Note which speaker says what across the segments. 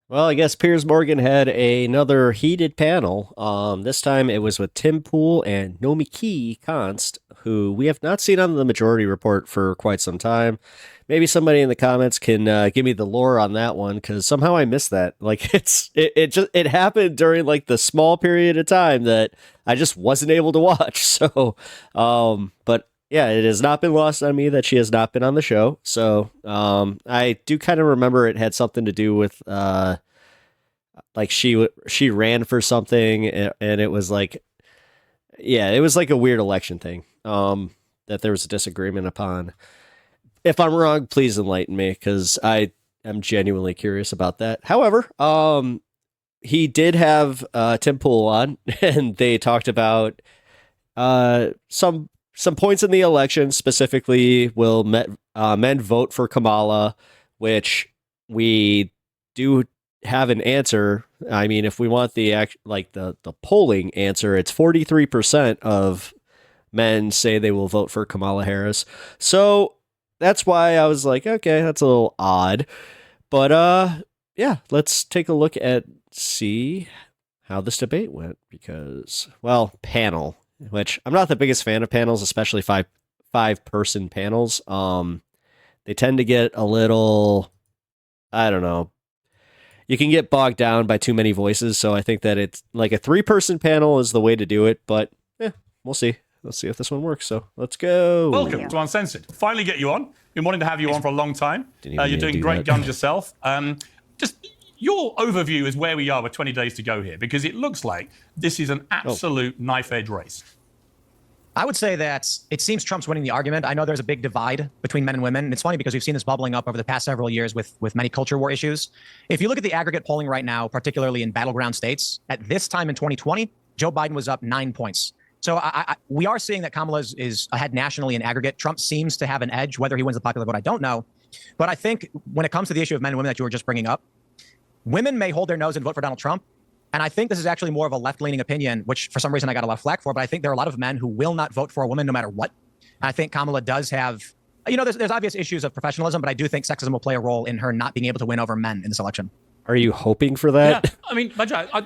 Speaker 1: Well, I guess Piers Morgan had another heated panel. This time it was with Tim Pool and Nomiki Konst, who we have not seen on the Majority Report for quite some time. Maybe somebody in the comments can give me the lore on that one because somehow I missed that. Like it happened during like the small period of time that I just wasn't able to watch. So, but yeah, it has not been lost on me that she has not been on the show. So I do kind of remember it had something to do with like she ran for something and it was like yeah, it was like a weird election thing that there was a disagreement upon. If I'm wrong, please enlighten me because I am genuinely curious about that. However, he did have Tim Pool on, and they talked about some points in the election. Specifically, will men vote for Kamala, which we do have an answer. I mean, if we want the polling answer, it's 43% of men say they will vote for Kamala Harris. So that's why I was like, okay, that's a little odd. But yeah, let's take a look at see how this debate went because well, panel, which I'm not the biggest fan of panels, especially five person panels. They tend to get a little I don't know. You can get bogged down by too many voices, so I think that it's like a 3-person panel is the way to do it, but yeah, we'll see. Let's see if this one works. So let's go.
Speaker 2: Welcome to Uncensored. Finally get you on. Been wanting to have you on for a long time. You're doing great
Speaker 1: that.
Speaker 2: guns yourself. Just your overview is where we are with 20 days to go here, because it looks like this is an absolute knife edge race.
Speaker 3: I would say that it seems Trump's winning the argument. I know there's a big divide between men and women. And it's funny because we've seen this bubbling up over the past several years with many culture war issues. If you look at the aggregate polling right now, particularly in battleground states, at this time in 2020, Joe Biden was up 9 points. So we are seeing that Kamala is ahead nationally in aggregate. Trump seems to have an edge. Whether he wins the popular vote, I don't know. But I think when it comes to the issue of men and women that you were just bringing up, women may hold their nose and vote for Donald Trump. And I think this is actually more of a left-leaning opinion, which for some reason I got a lot of flack for. But I think there are a lot of men who will not vote for a woman no matter what. And I think Kamala does have, there's obvious issues of professionalism, but I do think sexism will play a role in her not being able to win over men in this election.
Speaker 1: Are you hoping for that?
Speaker 2: Yeah, I mean, Vajat,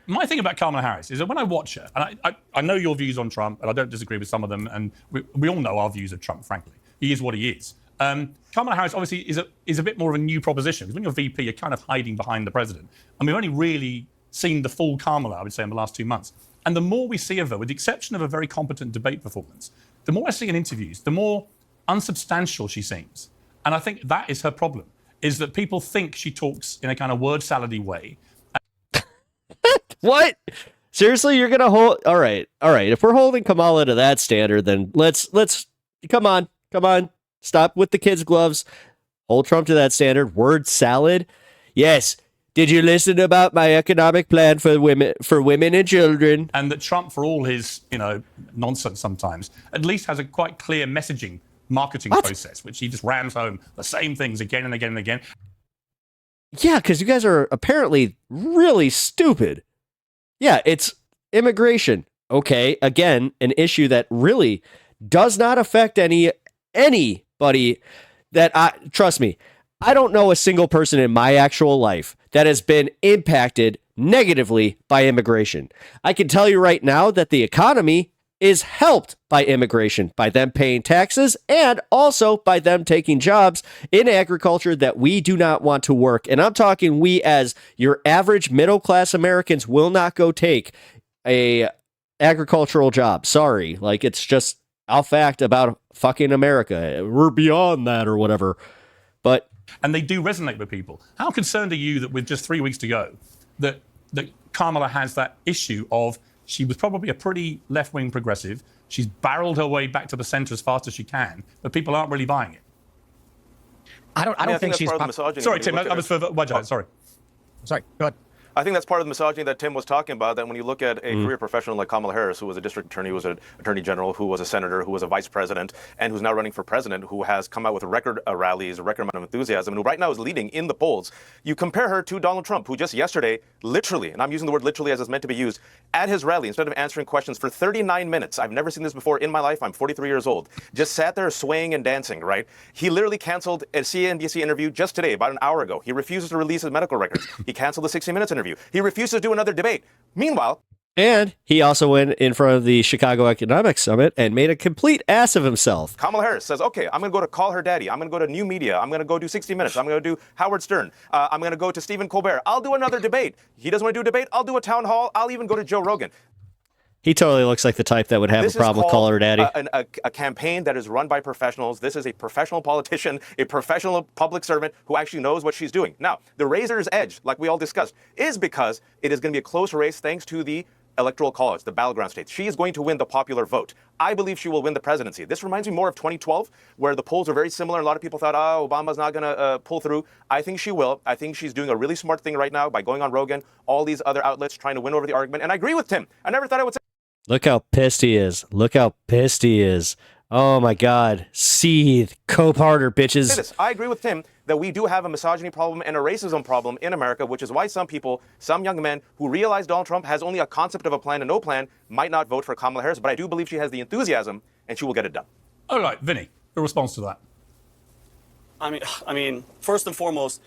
Speaker 2: my thing about Kamala Harris is that when I watch her, and I know your views on Trump, and I don't disagree with some of them, and we all know our views of Trump, frankly. He is what he is. Kamala Harris obviously is a bit more of a new proposition, because when you're VP, you're kind of hiding behind the president. And we've only really seen the full Kamala, I would say, in the last 2 months. And the more we see of her, with the exception of a very competent debate performance, the more I see in interviews, the more unsubstantial she seems. And I think that is her problem, is that people think she talks in a kind of word salady way.
Speaker 1: What? Seriously, you're gonna hold? All right. If we're holding Kamala to that standard, then let's come on. Stop with the kids' gloves. Hold Trump to that standard. Word salad. Yes. Did you listen about my economic plan for women and children?
Speaker 2: And that Trump, for all his nonsense sometimes, at least has a quite clear messaging marketing process, which he just rams home the same things again and again and again.
Speaker 1: Yeah, because you guys are apparently really stupid. Yeah, it's immigration. Okay, again, an issue that really does not affect anybody that trust me, I don't know a single person in my actual life that has been impacted negatively by immigration. I can tell you right now that the economy is helped by immigration, by them paying taxes and also by them taking jobs in agriculture that we do not want to work. And I'm talking we as your average middle-class Americans will not go take a agricultural job. Sorry. Like it's just a fact about fucking America. We're beyond that or whatever. But
Speaker 2: and they do resonate with people. How concerned are you that with just 3 weeks to go, that Kamala has that issue of she was probably a pretty left-wing progressive. She's barreled her way back to the center as fast as she can, but people aren't really buying it.
Speaker 3: I don't think she's...
Speaker 4: Sorry,
Speaker 2: Sorry, Tim, I was for Vajat, sorry.
Speaker 3: Sorry, go ahead.
Speaker 4: I think that's part of the misogyny that Tim was talking about, that when you look at a career professional like Kamala Harris, who was a district attorney, who was an attorney general, who was a senator, who was a vice president, and who's now running for president, who has come out with record rallies, a record amount of enthusiasm, and who right now is leading in the polls. You compare her to Donald Trump, who just yesterday, literally, and I'm using the word literally as it's meant to be used, at his rally, instead of answering questions for 39 minutes, I've never seen this before in my life, I'm 43 years old, just sat there swaying and dancing, right? He literally canceled a CNBC interview just today, about an hour ago. He refuses to release his medical records. He canceled the 60 Minutes interview. He refuses to do another debate. Meanwhile,
Speaker 1: and he also went in front of the Chicago Economic Summit and made a complete ass of himself.
Speaker 4: Kamala Harris says, okay, I'm going to go to Call Her Daddy. I'm going to go to New Media. I'm going to go do 60 Minutes. I'm going to do Howard Stern. I'm going to go to Stephen Colbert. I'll do another debate. He doesn't want to do a debate. I'll do a town hall. I'll even go to Joe Rogan.
Speaker 1: He totally looks like the type that would have a problem with Call Her Daddy.
Speaker 4: A campaign that is run by professionals. This is a professional politician, a professional public servant who actually knows what she's doing. Now, the razor's edge, like we all discussed, is because it is going to be a close race thanks to the electoral college, the battleground states. She is going to win the popular vote. I believe she will win the presidency. This reminds me more of 2012, where the polls are very similar. A lot of people thought, oh, Obama's not going to pull through. I think she will. I think she's doing a really smart thing right now by going on Rogan, all these other outlets, trying to win over the argument. And I agree with Tim. I never thought I would say.
Speaker 1: Look how pissed he is. Look how pissed he is. Oh, my God. Seethe. Cope harder, bitches.
Speaker 4: I agree with Tim that we do have a misogyny problem and a racism problem in America, which is why some people, some young men who realize Donald Trump has only a concept of a plan and no plan, might not vote for Kamala Harris. But I do believe she has the enthusiasm and she will get it done.
Speaker 2: All right, Vinny, your response to that?
Speaker 5: I mean, first and foremost,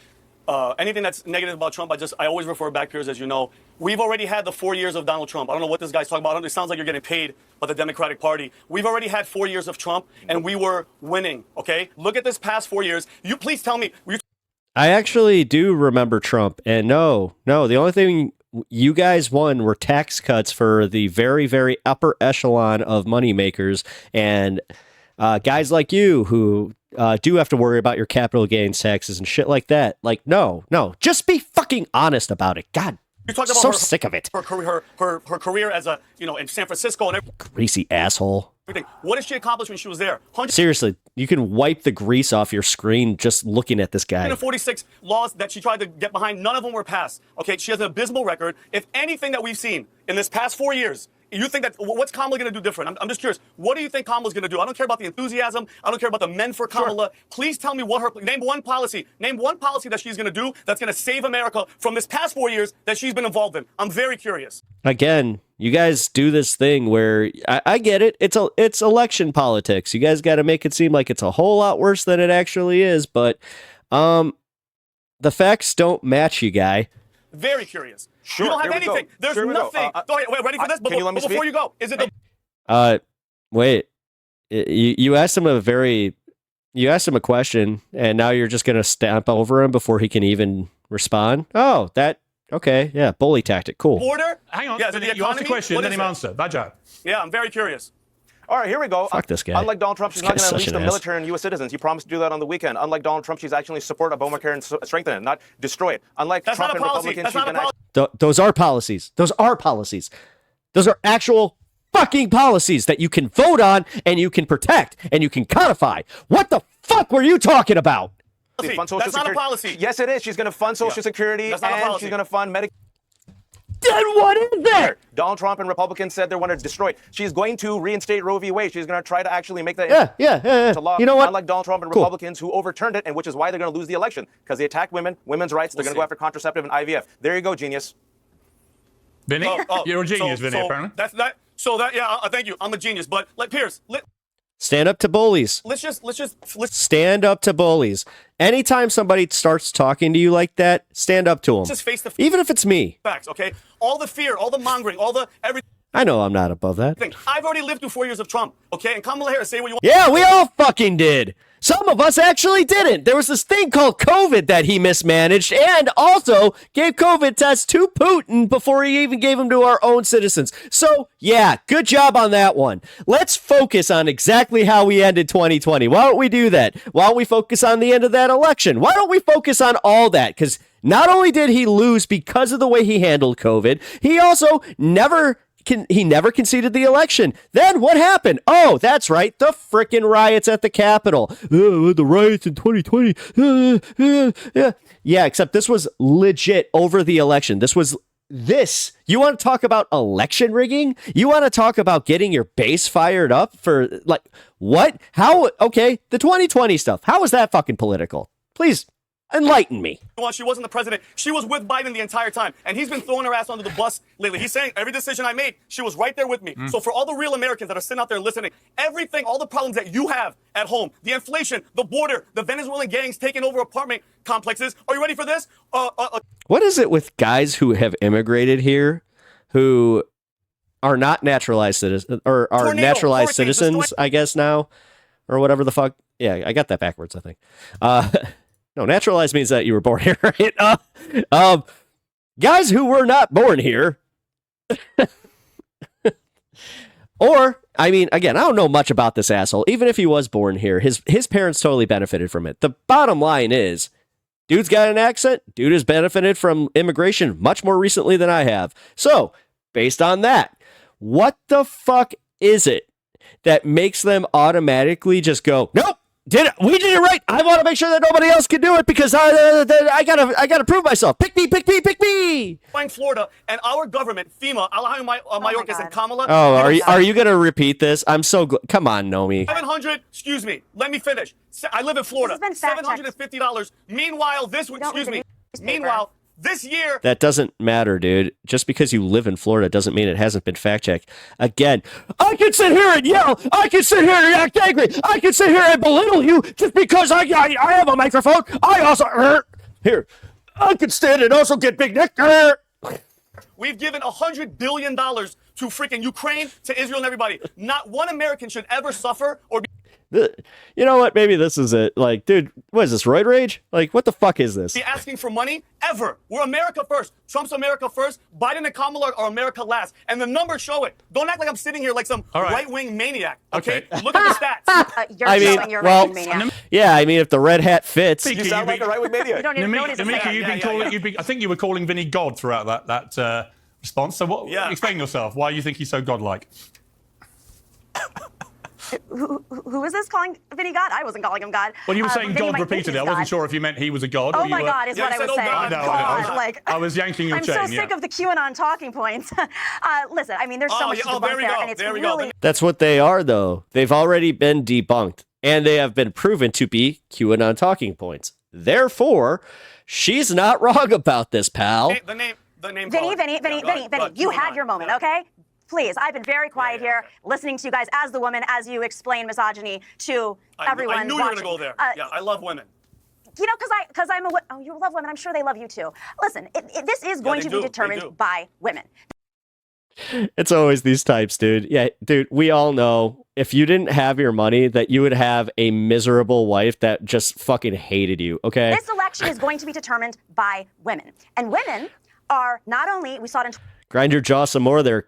Speaker 5: anything that's negative about Trump, I always refer back, Piers, as you know. We've already had the 4 years of Donald Trump. I don't know what this guy's talking about. It sounds like you're getting paid by the Democratic Party. We've already had 4 years of Trump, and we were winning, okay? Look at this past 4 years. You please tell me.
Speaker 1: I actually do remember Trump, and no, the only thing you guys won were tax cuts for the very, very upper echelon of moneymakers, and guys like you who do have to worry about your capital gains taxes and shit like that. Like, no, just be fucking honest about it. God,
Speaker 5: You're talking
Speaker 1: so sick of it.
Speaker 5: Her career as a, in San Francisco and
Speaker 1: Greasy asshole.
Speaker 5: everything. What did she accomplish when she was there?
Speaker 1: Seriously, you can wipe the grease off your screen just looking at this guy.
Speaker 5: 146 laws that she tried to get behind, none of them were passed. Okay, she has an abysmal record. If anything that we've seen in this past 4 years, you think that, what's Kamala going to do different? I'm just curious. What do you think Kamala's going to do? I don't care about the enthusiasm. I don't care about the men for Kamala. Sure. Please tell me name one policy that she's going to do that's going to save America from this past 4 years that she's been involved in. I'm very curious.
Speaker 1: Again, you guys do this thing where I get it. It's election politics. You guys got to make it seem like it's a whole lot worse than it actually is. But the facts don't match, you guy.
Speaker 5: Very curious.
Speaker 4: Sure,
Speaker 5: you don't have anything. There's nothing. Go ahead, wait, ready for this?
Speaker 4: Can you let me
Speaker 5: before
Speaker 4: speak?
Speaker 5: you go, is it the...
Speaker 1: Wait. You asked him a question, and now you're just going to stamp over him before he can even respond? Oh, okay, yeah, bully tactic, cool.
Speaker 5: Border?
Speaker 2: Hang on,
Speaker 5: Yeah,
Speaker 2: you ask the question, let him answer. Vajat.
Speaker 5: Yeah, I'm very curious.
Speaker 4: All right, here we go.
Speaker 1: Fuck this guy.
Speaker 4: Unlike Donald Trump, she's
Speaker 1: This
Speaker 4: not
Speaker 1: guy's
Speaker 4: going to
Speaker 1: such
Speaker 4: unleash
Speaker 1: an
Speaker 4: the
Speaker 1: ass.
Speaker 4: military and U.S. citizens. He promised to do that on the weekend. Unlike Donald Trump, she's actually support Obamacare and strengthen it, not destroy it. Unlike
Speaker 5: That's
Speaker 4: Trump
Speaker 5: not a
Speaker 4: and
Speaker 5: policy.
Speaker 4: Republicans,
Speaker 5: That's
Speaker 4: she's
Speaker 5: not a
Speaker 4: going to
Speaker 5: policy.
Speaker 1: Those are policies. Those are policies. Those are actual fucking policies that you can vote on and you can protect and you can codify. What the fuck were you talking about?
Speaker 4: fund Social
Speaker 5: That's not a
Speaker 4: Security.
Speaker 5: policy.
Speaker 4: Yes, it is. She's going to fund Social Security
Speaker 5: That's not a
Speaker 4: and
Speaker 5: policy.
Speaker 4: she's going to fund Medicare.
Speaker 1: Then what is that?
Speaker 4: Donald Trump and Republicans said they want to destroy it. She's going to reinstate Roe v. Wade. She's going to try to actually make that
Speaker 1: Yeah.
Speaker 4: into law.
Speaker 1: You know what?
Speaker 4: Unlike Donald Trump and
Speaker 1: Cool.
Speaker 4: Republicans who overturned it, and which is why they're going to lose the election because they attack women's rights. They're going to go after contraceptive and IVF. There you go, genius.
Speaker 2: Vinny, you're a genius, Vinny, apparently.
Speaker 5: Thank you. I'm a genius. But like Piers,
Speaker 1: Stand up to bullies.
Speaker 5: let's
Speaker 1: Stand up to bullies. Anytime somebody starts talking to you like that, stand up to them.
Speaker 5: just face the
Speaker 1: Even if it's me.
Speaker 5: facts, okay? All the fear, all the mongering, all the everything.
Speaker 1: I know I'm not above that.
Speaker 5: I've already lived through 4 years of Trump, okay? And Kamala Harris, say what you want.
Speaker 1: Yeah, we all fucking did. Some of us actually didn't. There was this thing called COVID that he mismanaged and also gave COVID tests to Putin before he even gave them to our own citizens. So, yeah, good job on that one. Let's focus on exactly how we ended 2020. Why don't we do that? Why don't we focus on the end of that election? Why don't we focus on all that? Because not only did he lose because of the way he handled COVID, he also never he never conceded the election. Then what happened? Oh, that's right, the frickin' riots at the Capitol. The riots in 2020. Yeah, except this was legit over the election. You want to talk about election rigging? You want to talk about getting your base fired up for, like, what? How? Okay, the 2020 stuff. How is that fucking political? Please enlighten me.
Speaker 5: She wasn't the president. She was with Biden the entire time. And he's been throwing her ass under the bus lately. He's saying every decision I made, she was right there with me. So for all the real Americans that are sitting out there listening, everything, all the problems that you have at home, the inflation, the border, the Venezuelan gangs taking over apartment complexes. Are you ready for this?
Speaker 1: What is it with guys who have immigrated here who are not naturalized citizens or are naturalized citizens, I guess now, or whatever the fuck? Yeah, I got that backwards, I think. No, naturalized means that you were born here, right? Guys who were not born here. Or, I mean, again, I don't know much about this asshole. Even if he was born here, his parents totally benefited from it. The bottom line is, dude's got an accent. Dude has benefited from immigration much more recently than I have. So, based on that, what the fuck is it that makes them automatically just go, nope, we did it right. I want to make sure that nobody else can do it because I gotta prove myself. Pick me.
Speaker 5: In Florida, and our government, FEMA, Mayorkas, and Kamala.
Speaker 1: Oh, are you gonna repeat this? I'm so come on, Nomi.
Speaker 5: 700. Excuse me. Let me finish. I live in Florida. $750. Meanwhile, this year.
Speaker 1: That doesn't matter, dude. Just because you live in Florida doesn't mean it hasn't been fact checked. Again, I can sit here and yell. I can sit here and act angry. I can sit here and belittle you just because I have a microphone. I also here. I can stand and also get big neck.
Speaker 5: We've given $100 billion to freaking Ukraine, to Israel, and everybody. Not one American should ever suffer or be.
Speaker 1: You know what? Maybe this is it. Like, dude, what is this, roid rage? Like, what the fuck is this?
Speaker 5: Be asking for money ever. We're America first. Trump's America first. Biden and Kamala are America last. And the numbers show it. Don't act like I'm sitting here like some right-wing maniac. Okay? Look at the stats.
Speaker 6: You're showing your right-wing maniac.
Speaker 1: Yeah, I mean, if the red hat fits.
Speaker 4: You sound like a right-wing maniac.
Speaker 2: Nomiki, I think you were calling Vinny God throughout that response. So explain yourself. Why you think he's so godlike?
Speaker 6: Who is this calling Vinny God? I wasn't calling him God.
Speaker 2: Well, you were saying God repeatedly. I wasn't sure if you meant he was a god.
Speaker 6: Oh my God is what I was saying.
Speaker 2: I was yanking your chain.
Speaker 6: I'm so sick of the QAnon talking points. Listen, I mean, there's so much to debunk there, and it's really.
Speaker 1: That's what they are, though. They've already been debunked, and they have been proven to be QAnon talking points. Therefore, she's not wrong about this, pal.
Speaker 5: The name.
Speaker 6: Vinny, you had your moment, okay? Please, I've been very quiet here, listening to you guys as the woman, as you explain misogyny to everyone.
Speaker 5: I knew you were going to go there. I love women.
Speaker 6: You know, because I'm a. Oh, you love women. I'm sure they love you too. Listen, this is going to be determined by women.
Speaker 1: It's always these types, dude. Yeah, dude, we all know if you didn't have your money that you would have a miserable wife that just fucking hated you, okay?
Speaker 6: This election is going to be determined by women. And women are not only, we saw it in
Speaker 1: grind your jaw some more there.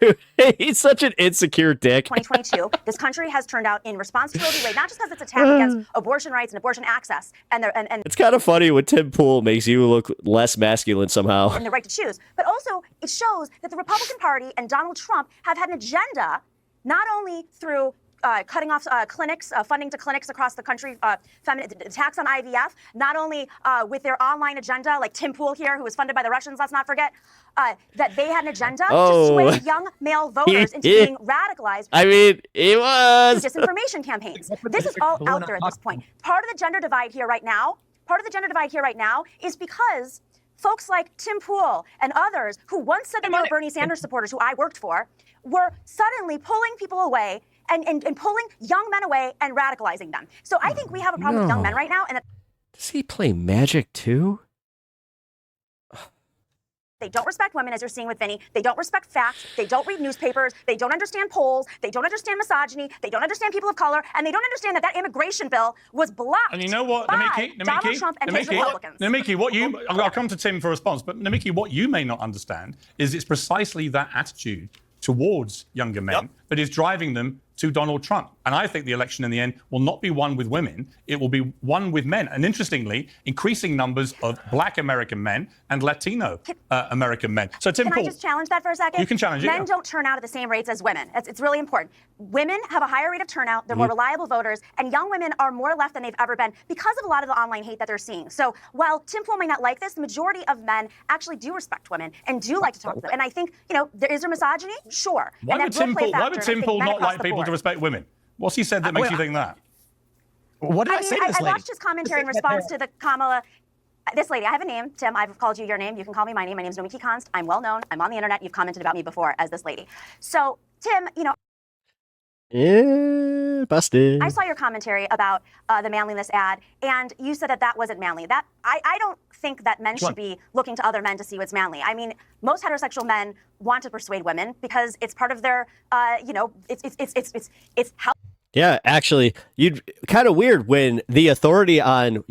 Speaker 1: Dude, he's such an insecure dick.
Speaker 6: 2022, this country has turned out in response to Roe v. Wade, not just because it's attack against abortion rights and abortion access, and
Speaker 1: it's kind of funny when Tim Pool makes you look less masculine somehow.
Speaker 6: And the right to choose. But also, it shows that the Republican Party and Donald Trump have had an agenda, not only through cutting off clinics, funding to clinics across the country, attacks on IVF, not only with their online agenda, like Tim Pool here, who was funded by the Russians, let's not forget, that they had an agenda to sway young male voters into being radicalized.
Speaker 1: I mean, it was
Speaker 6: disinformation campaigns. This is all out there at this point. Part of the gender divide here right now is because folks like Tim Pool and others who once said that they were Bernie Sanders supporters, who I worked for, were suddenly pulling people away and pulling young men away and radicalizing them. So I think we have a problem with young men right now. And
Speaker 1: does he play Magic too?
Speaker 6: They don't respect women, as you're seeing with Vinny. They don't respect facts. They don't read newspapers. They don't understand polls. They don't understand misogyny. They don't understand people of color. And they don't understand that immigration bill was blocked.
Speaker 2: And you know what,
Speaker 6: by Donald Trump and his Republicans.
Speaker 2: Nomiki, I'll come to Tim for a response, but Nomiki, what you may not understand is it's precisely that attitude towards younger men that is driving them to Donald Trump. And I think the election in the end will not be won with women. It will be won with men. And interestingly, increasing numbers of Black American men and Latino American men. So Tim
Speaker 6: Can
Speaker 2: Pool,
Speaker 6: I just challenge that for a second?
Speaker 2: You can challenge it.
Speaker 6: Men don't turn out at the same rates as women. It's really important. Women have a higher rate of turnout. They're more reliable voters. And young women are more left than they've ever been because of a lot of the online hate that they're seeing. So while Tim Pool might not like this, the majority of men actually do respect women and do like to talk to them. And I think, is there misogyny? Sure.
Speaker 2: why would Tim Pool not like people to respect women? What's he said that makes you think that?
Speaker 3: What did I say to this
Speaker 6: I
Speaker 3: lady?
Speaker 6: watched his commentary in response to the Kamala. This lady, I have a name, Tim. I've called you your name. You can call me my name. My name is Nomiki Konst. I'm well known. I'm on the internet. You've commented about me before as this lady. So, Tim,
Speaker 1: Yeah, busted.
Speaker 6: I saw your commentary about the manliness ad, and you said that wasn't manly. That I don't think that men should be looking to other men to see what's manly. I mean, most heterosexual men want to persuade women because it's part of their, it's how.
Speaker 1: Yeah, actually, you'd kind of weird when the authority on,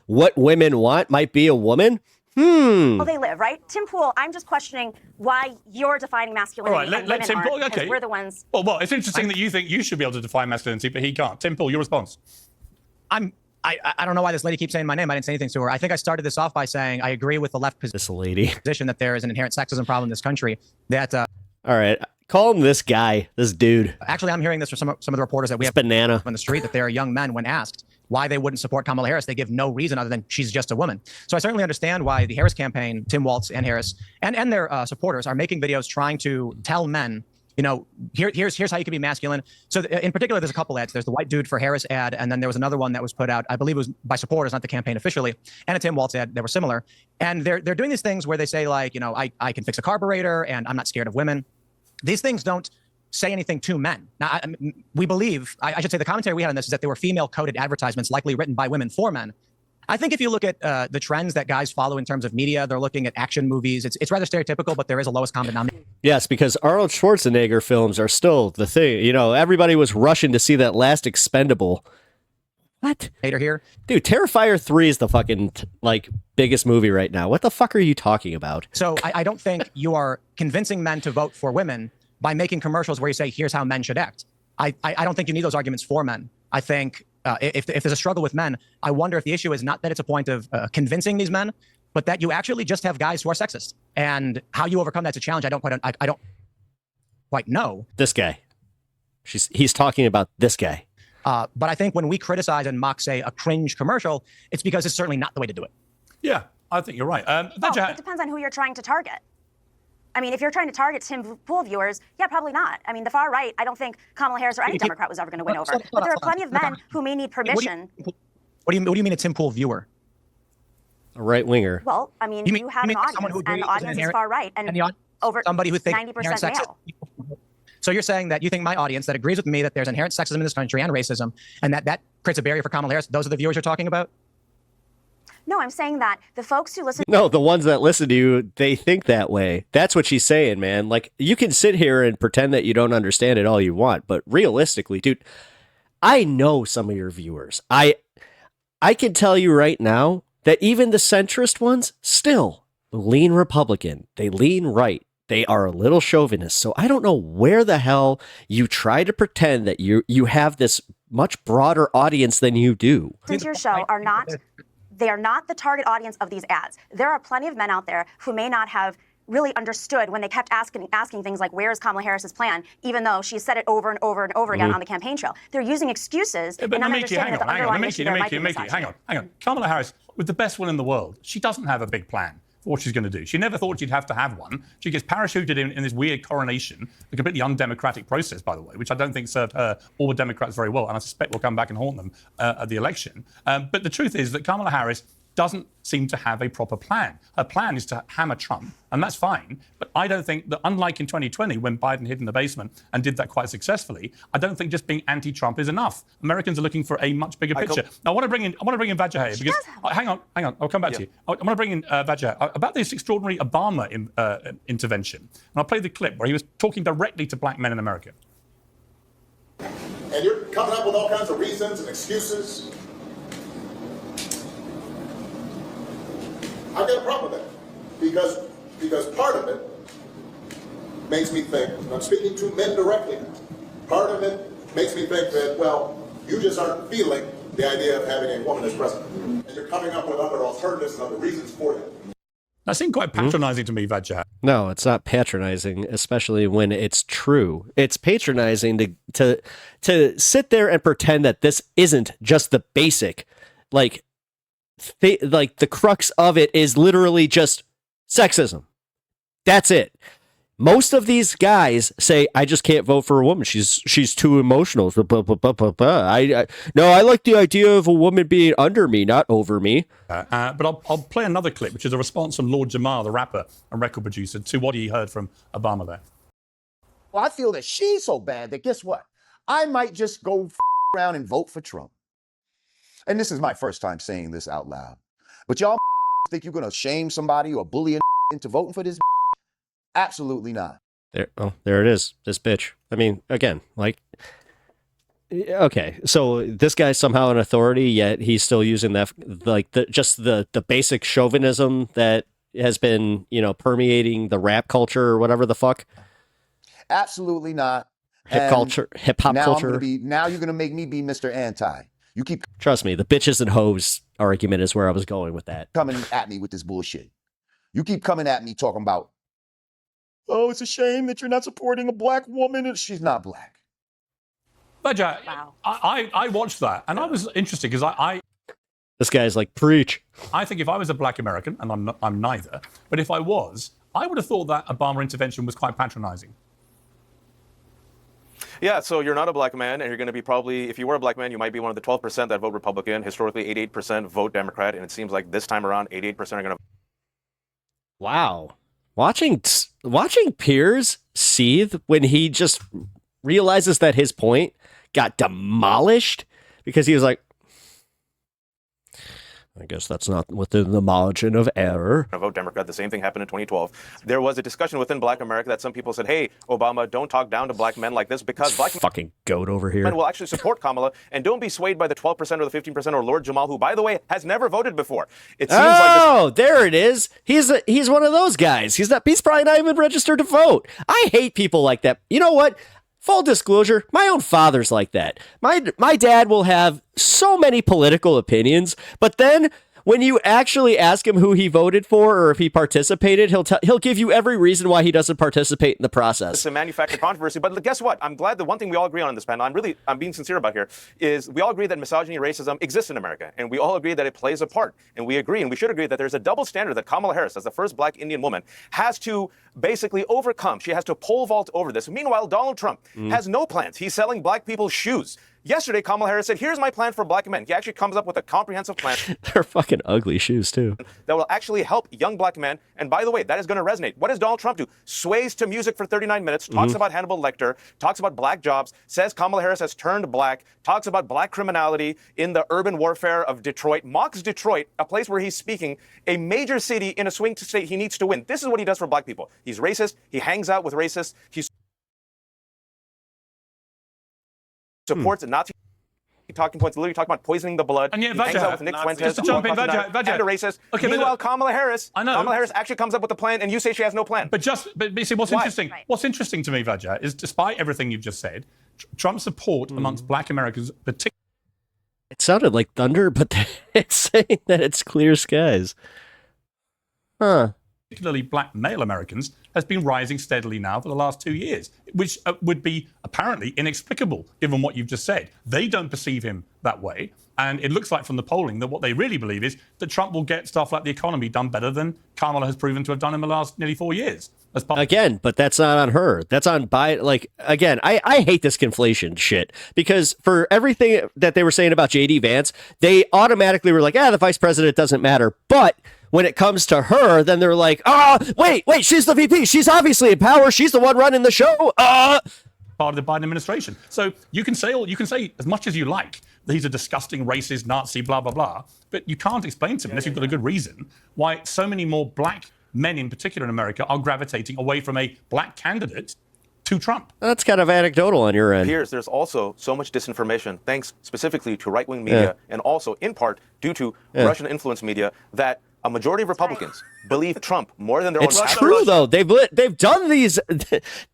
Speaker 1: what women want might be a woman.
Speaker 6: Well, they live, right? Tim Pool, I'm just questioning why you're defining masculinity.
Speaker 2: All right, let Tim Pool. Okay.
Speaker 6: We're the ones.
Speaker 2: Well, it's interesting that you think you should be able to define masculinity, but he can't. Tim Pool, your response.
Speaker 3: I don't know why this lady keeps saying my name. I didn't say anything to her. I think I started this off by saying I agree with the left
Speaker 1: This lady.
Speaker 3: position that there is an inherent sexism problem in this country. That
Speaker 1: All right, call him this guy, this dude.
Speaker 3: actually, I'm hearing this from some of the reporters that we
Speaker 1: This
Speaker 3: have
Speaker 1: banana.
Speaker 3: on the street that there are young men when asked why they wouldn't support Kamala Harris. They give no reason other than she's just a woman. So I certainly understand why the Harris campaign, Tim Walz and Harris, and their supporters are making videos trying to tell men, here's how you can be masculine. So in particular, there's a couple ads. There's the white dude for Harris ad, and then there was another one that was put out, I believe it was by supporters, not the campaign officially, and a Tim Walz ad that were similar. And they're doing these things where they say like, I can fix a carburetor and I'm not scared of women. These things don't say anything to men. Now, we believe, I should say the commentary we had on this is that they were female-coded advertisements likely written by women for men. I think if you look at the trends that guys follow in terms of media, they're looking at action movies. It's rather stereotypical, but there is a lowest common denominator.
Speaker 1: Yes, because Arnold Schwarzenegger films are still the thing. Everybody was rushing to see that last Expendable. What?
Speaker 3: Here.
Speaker 1: Dude, Terrifier 3 is the fucking, biggest movie right now. What the fuck are you talking about?
Speaker 3: So I don't think you are convincing men to vote for women by making commercials where you say, here's how men should act. I don't think you need those arguments for men. I think if there's a struggle with men, I wonder if the issue is not that it's a point of convincing these men, but that you actually just have guys who are sexist. And how you overcome that's a challenge. I don't quite know.
Speaker 1: This guy. He's talking about this guy.
Speaker 3: But I think when we criticize and mock, say, a cringe commercial, it's because it's certainly not the way to do it.
Speaker 2: Yeah, I think you're right.
Speaker 6: It depends on who you're trying to target. I mean, if you're trying to target Tim Pool viewers, yeah, probably not. I mean, the far right, I don't think Kamala Harris or any Democrat was ever going to win over. But there are plenty of men who may need permission.
Speaker 3: What do you mean a Tim Pool viewer?
Speaker 1: A right winger.
Speaker 6: Well, I mean, you have an audience, and the audience is far right, and over
Speaker 3: somebody who thinks
Speaker 6: 90% male.
Speaker 3: So you're saying that you think my audience that agrees with me that there's inherent sexism in this country and racism, and that creates a barrier for Kamala Harris, those are the viewers you're talking about?
Speaker 6: No, I'm saying that the folks who listen.
Speaker 1: No, the ones that listen to you, they think that way. That's what she's saying, man. You can sit here and pretend that you don't understand it all you want, but realistically, dude, I know some of your viewers. I can tell you right now that even the centrist ones still lean Republican. They lean right. They are a little chauvinist. So I don't know where the hell you try to pretend that you have this much broader audience than you do.
Speaker 6: Since your show are not. They are not the target audience of these ads. There are plenty of men out there who may not have really understood when they kept asking things like, where is Kamala Harris's plan, even though she said it over and over and over again on the campaign trail. They're using excuses and not understanding that the underlying issue there might be misogyny.
Speaker 2: Hang on. Kamala Harris, with the best will in the world, she doesn't have a big plan for what she's going to do. She never thought she'd have to have one. She gets parachuted in this weird coronation, a completely undemocratic process, by the way, which I don't think served her or the Democrats very well, and I suspect will come back and haunt them at the election. But the truth is that Kamala Harris doesn't seem to have a proper plan. Her plan is to hammer Trump, and that's fine. But I don't think that, unlike in 2020, when Biden hid in the basement and did that quite successfully, I don't think just being anti-Trump is enough. Americans are looking for a much bigger picture. Now, I want to bring in Vajat here because hang on. I'll come back to you. I want to bring in Vajat about this extraordinary Obama intervention, and I'll play the clip where he was talking directly to black men in America.
Speaker 7: And you're coming up with all kinds of reasons and excuses. I've got a problem with that because part of it makes me think, and I'm speaking to men directly now, part of it makes me think that, well, you just aren't feeling the idea of having a woman as president. And you're coming up with other alternatives and other reasons for that.
Speaker 2: That seemed quite patronizing to me, Vajat.
Speaker 1: No, it's not patronizing, especially when it's true. It's patronizing to sit there and pretend that this isn't just the basic, like the crux of it is literally just sexism. That's it. Most of these guys say, "I just can't vote for a woman. She's too emotional." I like the idea of a woman being under me, not over me.
Speaker 2: But I'll play another clip, which is a response from Lord Jamal, the rapper and record producer, to what he heard from Obama there.
Speaker 8: Well, I feel that she's so bad that guess what? I might just go around and vote for Trump. And this is my first time saying this out loud. But y'all think you're going to shame somebody or bully into voting for this? Absolutely not.
Speaker 1: There it is. This bitch. I mean, again, like, okay, so this guy's somehow an authority, yet he's still using that, like, the basic chauvinism that has been, permeating the rap culture or whatever the fuck.
Speaker 8: Absolutely not.
Speaker 1: Hip hop culture.
Speaker 8: Now you're gonna make me be Mr. Anti. You keep
Speaker 1: Trust me, the bitches and hoes argument is where I was going with that.
Speaker 8: coming at me with this bullshit. You keep coming at me talking about, oh, it's a shame that you're not supporting a black woman. And she's not black.
Speaker 2: Vajat,
Speaker 6: Wow.
Speaker 2: I watched that, and I was interested because
Speaker 1: This guy's like, preach.
Speaker 2: I think if I was a black American, and I'm neither, but if I was, I would have thought that Obama intervention was quite patronizing.
Speaker 4: Yeah, so you're not a black man, and you're going to be probably, if you were a black man, you might be one of the 12% that vote Republican. Historically, 88% vote Democrat, and it seems like this time around, 88% are going to.
Speaker 1: Wow. Watching Piers seethe when he just realizes that his point got demolished because he was like, I guess that's not within the margin of error.
Speaker 4: Vote Democrat. The same thing happened in 2012. There was a discussion within Black America that some people said, "Hey, Obama, don't talk down to black men like this because black
Speaker 1: Fucking goat over here.
Speaker 4: men will actually support Kamala, and don't be swayed by the 12% or the 15% or Lord Jamal, who, by the way, has never voted before." It seems like
Speaker 1: there it is. He's one of those guys. He's probably not even registered to vote. I hate people like that. You know what? Full disclosure, my own father's like that. My dad will have so many political opinions, but then when you actually ask him who he voted for or if he participated, he'll give you every reason why he doesn't participate in the process.
Speaker 4: it's a manufactured controversy. But guess what? I'm glad the one thing we all agree on in this panel, I'm being sincere about here, is we all agree that misogyny and racism exists in America. And we all agree that it plays a part. And we agree, and we should agree, that there's a double standard that Kamala Harris, as the first black Indian woman, has to basically overcome. She has to pole vault over this. Meanwhile, Donald Trump has no plans. He's selling black people shoes. Yesterday, Kamala Harris said, "Here's my plan for black men." He actually comes up with a comprehensive plan
Speaker 1: They're fucking ugly shoes, too.
Speaker 4: that will actually help young black men. And by the way, that is going to resonate. What does Donald Trump do? Sways to music for 39 minutes, talks about Hannibal Lecter, talks about black jobs, says Kamala Harris has turned black, talks about black criminality in the urban warfare of Detroit, mocks Detroit, a place where he's speaking, a major city in a swing state he needs to win. This is what he does for black people. He's racist. He hangs out with racists. He supports Nazi talking points, literally talking about poisoning the blood.
Speaker 2: And yet,
Speaker 4: he hangs out with
Speaker 2: Vajat,
Speaker 4: Nick Fuentes,
Speaker 2: just to jump in, Vajat,
Speaker 4: and a racist.
Speaker 2: Okay,
Speaker 4: Meanwhile, Kamala Harris
Speaker 2: I know.
Speaker 4: actually comes up with a plan, and you say she has no plan.
Speaker 2: But see, what's
Speaker 4: Why?
Speaker 2: interesting?
Speaker 6: Right.
Speaker 2: What's interesting to me, Vajat, is despite everything you've just said, Trump's support amongst black Americans, particularly
Speaker 1: It sounded like thunder, but it's saying that it's clear skies. Huh.
Speaker 2: black male Americans, has been rising steadily now for the last 2 years, which would be apparently inexplicable given what you've just said. They don't perceive him that way. And it looks like from the polling that what they really believe is that Trump will get stuff like the economy done better than Kamala has proven to have done in the last nearly 4 years. As part
Speaker 1: Again, but that's not on her. That's on Biden. Like, again, I hate this conflation shit because for everything that they were saying about JD Vance, they automatically were like, the vice president doesn't matter. But when it comes to her, then they're like, wait, she's the VP. She's obviously in power. She's the one running the show.
Speaker 2: of the Biden administration. So you can say as much as you like that he's a disgusting racist, Nazi, blah, blah, blah, but you can't explain to him, unless you've got a good reason, why so many more black men in particular in America are gravitating away from a black candidate to Trump.
Speaker 1: That's kind of anecdotal on your end.
Speaker 4: Piers, there's also so much disinformation, thanks specifically to right-wing media, and also in part due to Russian influence media, that A majority of Republicans believe Trump more than their
Speaker 1: It's
Speaker 4: own.
Speaker 1: true though. They've done these.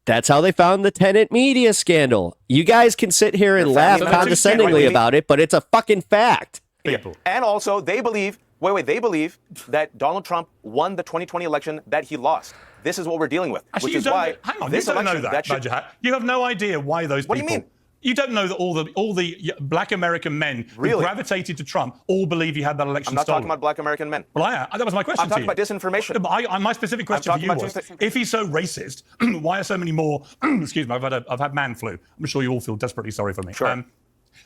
Speaker 1: That's how they found the tenant media scandal. You guys can sit here and
Speaker 4: Your
Speaker 1: laugh
Speaker 4: family members
Speaker 1: condescendingly
Speaker 4: can't,
Speaker 1: about it, but it's a fucking fact.
Speaker 2: People.
Speaker 4: And also, they believe. They believe that Donald Trump won the 2020 election that he lost. This is what we're dealing with,
Speaker 2: Actually,
Speaker 4: which
Speaker 2: you
Speaker 4: is
Speaker 2: don't
Speaker 4: why
Speaker 2: hang on,
Speaker 4: this
Speaker 2: you don't know
Speaker 4: election
Speaker 2: that, Vajat. You have no idea why those people.
Speaker 4: What do you mean?
Speaker 2: You don't know that all the black American men who
Speaker 4: Really?
Speaker 2: gravitated to Trump all believe he had that election
Speaker 4: I'm not
Speaker 2: stolen.
Speaker 4: talking about black American men.
Speaker 2: Well, that was my question
Speaker 4: I'm
Speaker 2: to
Speaker 4: talking
Speaker 2: you.
Speaker 4: about disinformation.
Speaker 2: But my specific question to
Speaker 4: talking
Speaker 2: you
Speaker 4: about
Speaker 2: was,
Speaker 4: disinformation.
Speaker 2: if he's so racist, why are so many more? Excuse me, I've had man flu. I'm sure you all feel desperately sorry for me.
Speaker 4: Sure.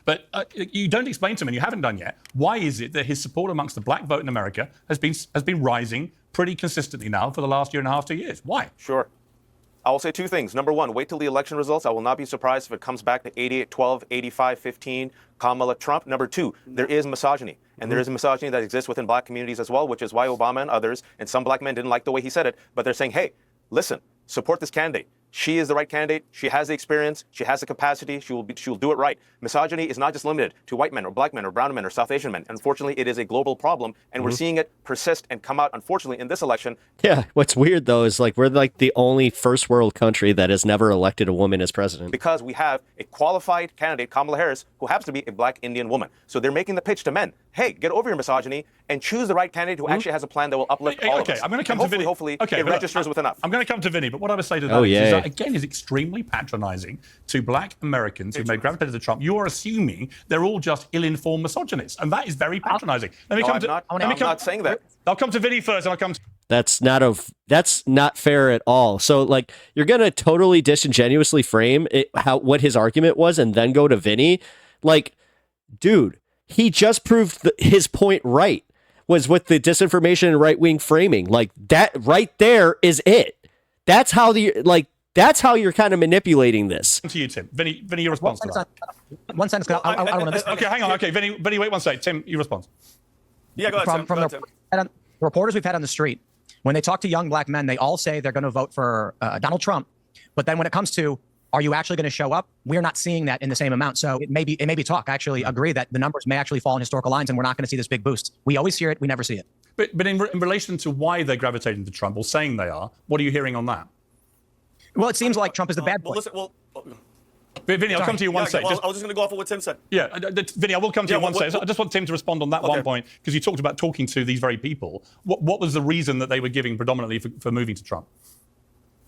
Speaker 2: But you don't explain to me, and you haven't done yet, why is it that his support amongst the black vote in America has been rising pretty consistently now for the last year and a half, 2 years? Why?
Speaker 4: Sure. I will say two things. Number one, wait till the election results. I will not be surprised if it comes back to 88-12, 85-15, Kamala Trump. Number two, there is misogyny. And there is misogyny that exists within black communities as well, which is why Obama and others, and some black men didn't like the way he said it, but they're saying, hey, listen, support this candidate. She is the right candidate. She has the experience. She has the capacity. She'll do it right. Misogyny is not just limited to white men or black men or brown men or South Asian men. Unfortunately, it is a global problem, and we're seeing it persist and come out, unfortunately, in this election.
Speaker 1: Yeah, what's weird though is like we're like the only first world country that has never elected a woman as president.
Speaker 4: Because we have a qualified candidate, Kamala Harris, who happens to be a black Indian woman. So they're making the pitch to men, hey, get over your misogyny and choose the right candidate who actually has a plan that will uplift all of us.
Speaker 2: I'm going to come
Speaker 4: And
Speaker 2: to Vinny.
Speaker 4: Hopefully,
Speaker 2: okay,
Speaker 4: it registers with enough.
Speaker 2: I'm going to come to Vinny, but what I would say to that
Speaker 1: Oh,
Speaker 2: is
Speaker 1: yeah.
Speaker 2: that, again, is extremely patronizing to black Americans who may gravitate to Trump. You are assuming they're all just ill-informed misogynists, and that is very patronizing. Let me
Speaker 4: No,
Speaker 2: come
Speaker 4: I'm
Speaker 2: to.
Speaker 4: not-
Speaker 2: let me
Speaker 4: I'm
Speaker 2: come-
Speaker 4: not saying that.
Speaker 2: I'll come to Vinny first, and I'll come to.
Speaker 1: That's not fair at all. So like you're gonna totally disingenuously frame it, what his argument was and then go to Vinny. Like, dude, he just proved his point right. Was with the disinformation and right wing framing. Like that right there is it. That's how you're kind of manipulating this.
Speaker 2: To you, Tim. Vinny, your response to that.
Speaker 3: One sentence. I don't want to.
Speaker 2: Okay, hang on. Okay, Vinny, wait one second. Tim, your response.
Speaker 5: Yeah, go ahead, Tim.
Speaker 3: From
Speaker 5: Go
Speaker 3: the
Speaker 5: ahead, Tim.
Speaker 3: reporters we've had on the street, when they talk to young black men, they all say they're going to vote for Donald Trump. But then when it comes to, are you actually going to show up? We're not seeing that in the same amount. So it may be talk. I actually agree that the numbers may actually fall in historical lines, and we're not going to see this big boost. We always hear it. We never see it.
Speaker 2: But in relation to why they're gravitating to Trump or saying they are, what are you hearing on that?
Speaker 3: Well, it seems like Trump is the bad boy.
Speaker 5: Well, listen,
Speaker 2: Vinny, I'll come to you one second.
Speaker 5: well, I was just going to go off of what Tim said.
Speaker 2: Yeah, Vinny, I will come to you
Speaker 5: Yeah,
Speaker 2: one second. I just want Tim to respond on that
Speaker 5: Okay.
Speaker 2: one point, because you talked about talking to these very people. What was the reason that they were giving predominantly for moving to Trump?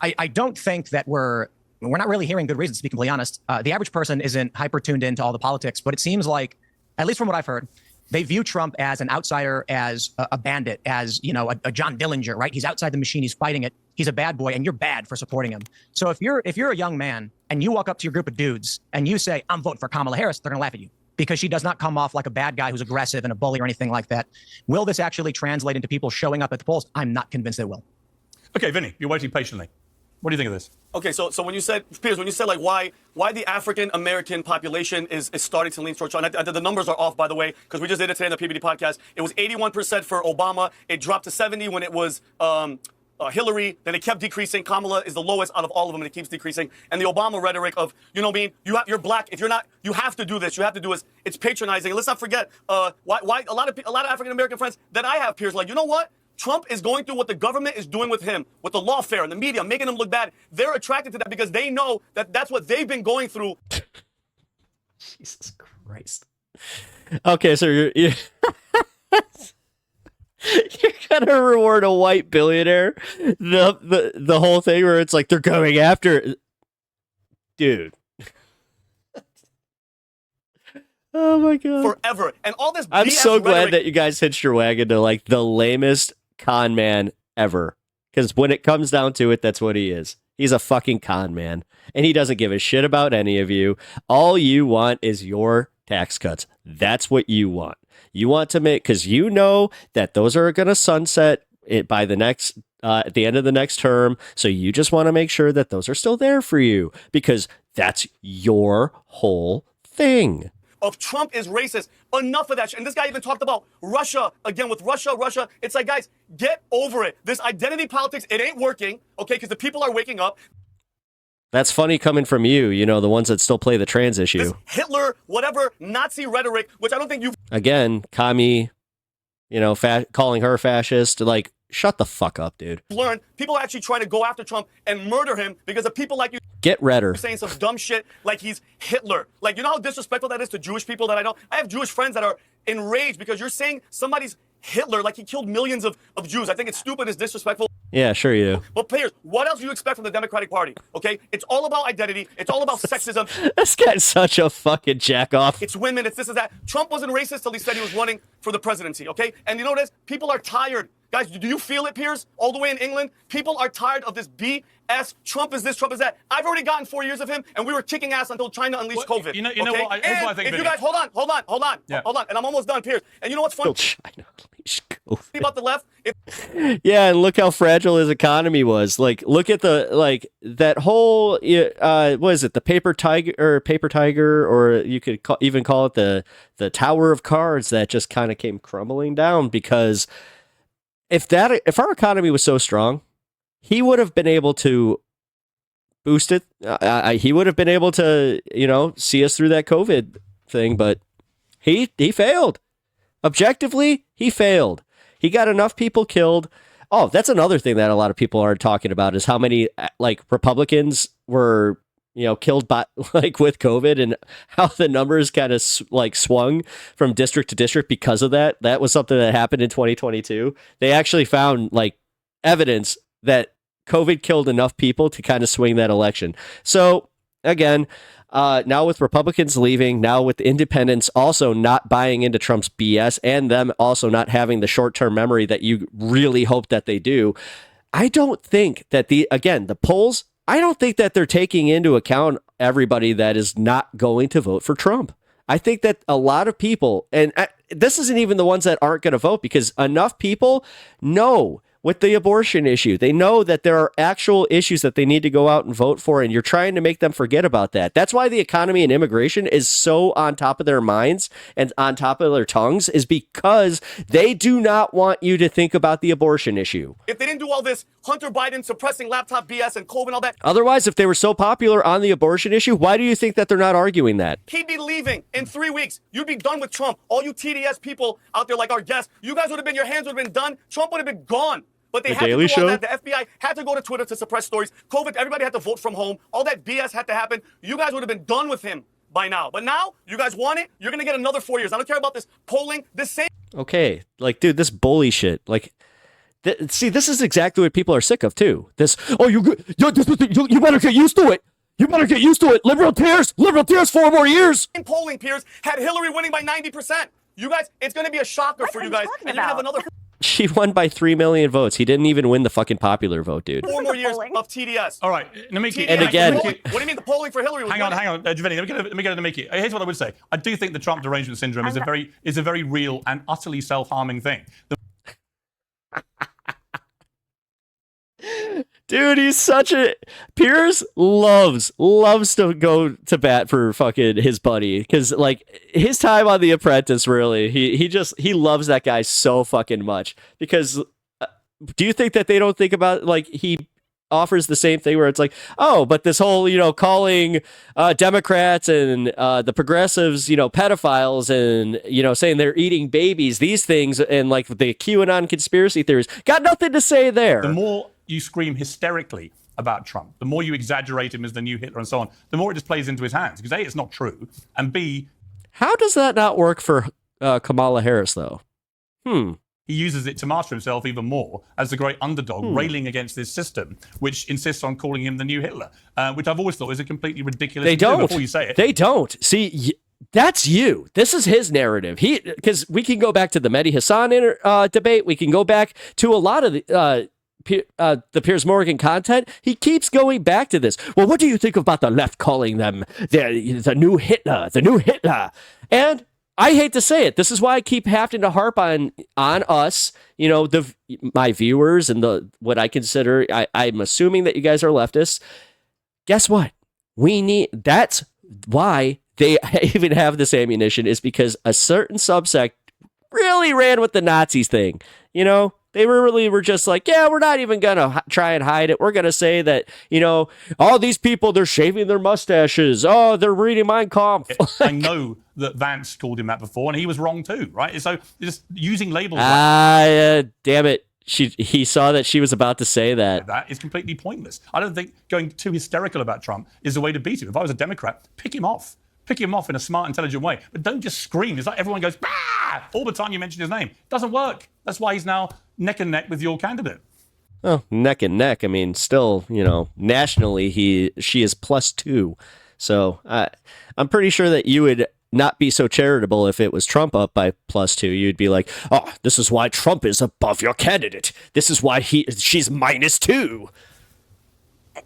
Speaker 3: I don't think that we're not really hearing good reasons, to be completely honest. The average person isn't hyper tuned into all the politics, but it seems like, at least from what I've heard, they view Trump as an outsider, as a bandit, as a John Dillinger, right? He's outside the machine, he's fighting it. He's a bad boy, and you're bad for supporting him. So if you're a young man and you walk up to your group of dudes and you say, "I'm voting for Kamala Harris," they're gonna laugh at you because she does not come off like a bad guy who's aggressive and a bully or anything like that. Will this actually translate into people showing up at the polls? I'm not convinced it will.
Speaker 2: Okay, Vinny, you're waiting patiently. What do you think of this?
Speaker 5: Okay, so when you said, Piers, like why the African American population is starting to lean towards Trump, and the numbers are off, by the way, because we just did it today in the PBD podcast. It was 81% for Obama. It dropped to 70 when it was Hillary. Then it kept decreasing. Kamala is the lowest out of all of them, and it keeps decreasing. And the Obama rhetoric of, you're black. If you're not, you have to do this. You have to do this. It's patronizing. And let's not forget why a lot of African American friends that I have, Piers, like, you know what? Trump is going through what the government is doing with him, with the lawfare and the media, making him look bad. They're attracted to that because they know that that's what they've been going through.
Speaker 1: Jesus Christ. Okay, so you're you're gonna reward a white billionaire? The whole thing where it's like they're going after, dude. Oh my god.
Speaker 5: Forever. And all this
Speaker 1: I'm
Speaker 5: BS
Speaker 1: so glad
Speaker 5: rhetoric,
Speaker 1: that you guys hitched your wagon to like the lamest con man ever. Because when it comes down to it, that's what he is. He's a fucking con man. And he doesn't give a shit about any of you. All you want is your tax cuts. That's what you want. You want to make, because you know that those are going to sunset it by the next, at the end of the next term. So you just want to make sure that those are still there for you because that's your whole thing.
Speaker 5: of Trump is racist. Enough of that shit. And this guy even talked about Russia again with Russia. It's like, guys, get over it. This identity politics, it ain't working, okay, because the people are waking up.
Speaker 1: That's funny coming from you, the ones that still play the trans issue.
Speaker 5: This Hitler, whatever, Nazi rhetoric, which I don't think you've...
Speaker 1: Again, commie, calling her fascist. Like, shut the fuck up, dude.
Speaker 5: Learn people are actually trying to go after Trump and murder him because of people like you.
Speaker 1: Get redder.
Speaker 5: Saying some dumb shit like he's Hitler. Like, you know how disrespectful that is to Jewish people that I know? I have Jewish friends that are enraged because you're saying somebody's Hitler, like he killed millions of Jews. I think it's stupid, it's disrespectful.
Speaker 1: Yeah, sure you do.
Speaker 5: But Piers, what else do you expect from the Democratic Party? Okay? It's all about identity. It's all about sexism.
Speaker 1: This guy's such a fucking jackoff.
Speaker 5: It's women. It's this and that. Trump wasn't racist till he said he was running for the presidency, okay? And you know this? People are tired. Guys, do you feel it, Piers? All the way in England? People are tired of this BS. Trump is this, Trump is that. I've already gotten 4 years of him, and we were kicking ass until China unleashed COVID.
Speaker 2: You know what? Here's what I think
Speaker 5: if
Speaker 2: of
Speaker 5: you
Speaker 2: it.
Speaker 5: guys, hold on, and I'm almost done, Piers. And you know what's funny
Speaker 1: China unleashed COVID.
Speaker 5: about the left?
Speaker 1: Yeah, and look how fragile his economy was. Like, look at that whole what is it, the paper tiger, or you could even call it the Tower of Cards that just kind of came crumbling down because if our economy was so strong, he would have been able to boost it. He would have been able to see us through that COVID thing, but he failed. Objectively, he failed. He got enough people killed. Oh, that's another thing that a lot of people are talking about is how many Republicans were killed by with COVID and how the numbers kind of swung from district to district because of that. That was something that happened in 2022. They actually found evidence that COVID killed enough people to kind of swing that election. So again, now with Republicans leaving, now with independents also not buying into Trump's BS and them also not having the short-term memory that you really hope that they do, I don't think that the polls, I don't think that they're taking into account everybody that is not going to vote for Trump. I think that a lot of people, and this isn't even the ones that aren't going to vote because enough people know with the abortion issue. They know that there are actual issues that they need to go out and vote for, and you're trying to make them forget about that. That's why the economy and immigration is so on top of their minds and on top of their tongues, is because they do not want you to think about the abortion issue.
Speaker 5: If they didn't do all this Hunter Biden suppressing laptop BS and COVID and all that.
Speaker 1: Otherwise, if they were so popular on the abortion issue, why do you think that they're not arguing that?
Speaker 5: He'd be leaving in 3 weeks. You'd be done with Trump. All you TDS people out there like our guests, you guys would have been, your hands would have been done. Trump would have been gone. But they had to do all that. The FBI had to go to Twitter to suppress stories. COVID, everybody had to vote from home. All that BS had to happen. You guys would have been done with him by now. But now, you guys want it, you're going to get another 4 years. I don't care about this polling. The same.
Speaker 1: Okay. Dude, this bully shit. See, this is exactly what people are sick of, too. You better get used to it. You better get used to it. Liberal tears 4 more years.
Speaker 5: Polling, Piers, had Hillary winning by 90%. You guys, it's going to be a shocker for you guys. And you're going to have another.
Speaker 1: She won by 3 million votes. He didn't even win the fucking popular vote, dude.
Speaker 5: 4 more years of TDS.
Speaker 2: All right, Nomiki.
Speaker 1: And again,
Speaker 5: what do you mean the polling for Hillary?
Speaker 2: Hang on, Giovanni. Let me get to Nomiki. Here's what I would say. I do think the Trump derangement syndrome is a very real and utterly self-harming thing.
Speaker 1: Dude, he's such a... Piers loves to go to bat for fucking his buddy. Because, his time on The Apprentice, really, he loves that guy so fucking much. Because, do you think that they don't think about, he offers the same thing where it's but this whole, calling Democrats and the progressives, pedophiles and, saying they're eating babies, these things, and, the QAnon conspiracy theories, got nothing to say there.
Speaker 2: The more you scream hysterically about Trump, the more you exaggerate him as the new Hitler and so on, the more it just plays into his hands. Because A, it's not true, and B...
Speaker 1: How does that not work for Kamala Harris, though?
Speaker 2: He uses it to master himself even more as the great underdog, railing against this system, which insists on calling him the new Hitler, which I've always thought is a completely ridiculous thing to do before you say it.
Speaker 1: They don't. See, that's you. This is his narrative. Because we can go back to the Mehdi Hassan debate. We can go back to a lot of the Piers Morgan content. He keeps going back to this. Well, what do you think about the left calling them the new Hitler, And I hate to say it. This is why I keep having to harp on us, my viewers and what I consider. I'm assuming that you guys are leftists. Guess what? That's why they even have this ammunition, is because a certain subsect really ran with the Nazis thing. They really were just like, yeah, we're not even going to try and hide it. We're going to say that, all these people, they're shaving their mustaches. Oh, they're reading Mein Kampf.
Speaker 2: I know that Vance called him that before, and he was wrong too, right? So just using labels
Speaker 1: damn it. He saw that she was about to say that.
Speaker 2: That is completely pointless. I don't think going too hysterical about Trump is the way to beat him. If I was a Democrat, pick him off. Pick him off in a smart, intelligent way. But don't just scream. It's like everyone goes, bah! All the time you mention his name. It doesn't work. That's why he's now neck and neck with your candidate.
Speaker 1: Oh, neck and neck. I mean, still, nationally, she is +2. So I'm pretty sure that you would not be so charitable if it was Trump up by +2. You'd be like, oh, this is why Trump is above your candidate. This is why she's -2.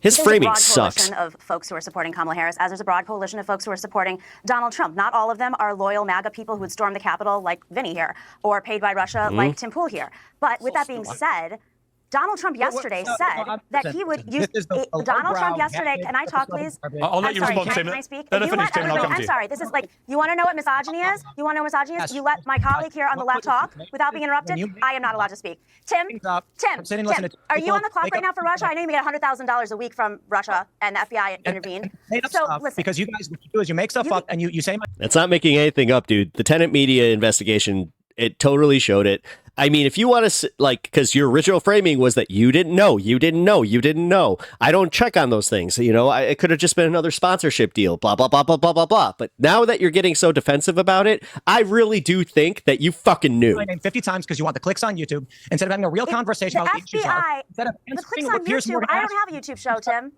Speaker 1: His framing sucks.
Speaker 6: There's a broad coalition of folks who are supporting Kamala Harris, as there's a broad coalition of folks who are supporting Donald Trump. Not all of them are loyal MAGA people who would storm the Capitol like Vinny here, or paid by Russia like Tim Pool here. But with that being said, Donald Trump yesterday said that he would use Donald Trump yesterday. Can I talk, please?
Speaker 2: I'll let you respond, Tim.
Speaker 6: Can I speak?
Speaker 2: Let her finish, Tim, and I'll come to
Speaker 6: I'm
Speaker 2: you.
Speaker 6: sorry. This is like, you want to know what misogyny is? You want to know what misogyny is? You let my colleague here on the left talk without being interrupted. I am not allowed to speak. Tim, are you on the clock right now for Russia? I know you get $100,000 a week from Russia, and the FBI intervened. So listen,
Speaker 3: because you guys, what you do is you make stuff up and you say.
Speaker 1: That's not making anything up, dude. The Tenet Media investigation, it totally showed it. I mean, if you want to, because your original framing was that you didn't know. I don't check on those things. It could have just been another sponsorship deal, blah, blah, blah, blah, blah, blah, blah. But now that you're getting so defensive about it, I really do think that you fucking knew.
Speaker 3: My name 50 times because you want the clicks on YouTube instead of having a real conversation about
Speaker 6: the FBI, the clicks on YouTube, I don't have a YouTube show, Tim.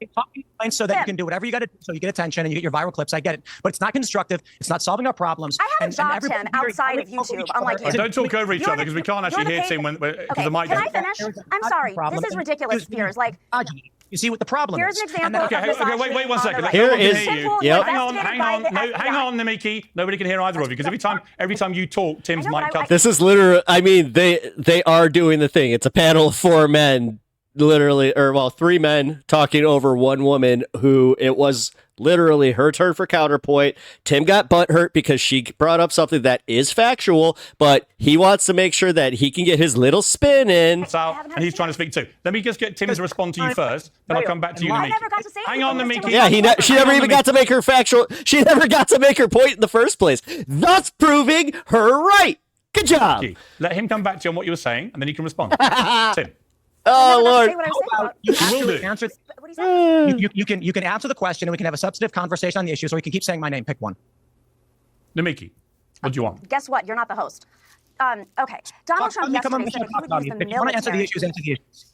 Speaker 3: So that you can do whatever you got to do so you get attention and you get your viral clips. I get it. But it's not constructive. It's not solving our problems.
Speaker 6: I have a job, Tim, outside of YouTube, unlike you.
Speaker 2: Don't talk over each other because we can't actually hear Tim because the mic
Speaker 6: Can I finish? I'm sorry. This is ridiculous, Piers.
Speaker 3: You see what the problem
Speaker 6: is. Here's an example.
Speaker 2: Okay, wait 1 second.
Speaker 1: Here is.
Speaker 2: Yep. Hang on, Nomiki. Nobody can hear either of you because every time you talk, Tim's mic cuts.
Speaker 1: This is literally. I mean, they are doing the thing. It's a panel of 4 men, literally, 3 men talking over 1 woman who it was literally her turn for counterpoint. Tim got butthurt because she brought up something that is factual, but he wants to make sure that he can get his little spin in.
Speaker 2: And he's trying to speak too. Let me just get Tim to respond to you first, then I'll come back to you, Nomiki. Hang on, Nomiki.
Speaker 1: Yeah, she never even got to make her factual. She never got to make her point in the first place, thus proving her right. Good job.
Speaker 2: Let him come back to you on what you were saying, and then he can respond. Tim.
Speaker 1: Oh Lord!
Speaker 3: You can answer the question, and we can have a substantive conversation on the issues, or you can keep saying my name. Pick one.
Speaker 2: Nomiki, what do you want?
Speaker 6: Guess what? You're not the host. Okay. Donald Trump yesterday said that he would use the military.
Speaker 3: If you want to answer the issues, answer the issues.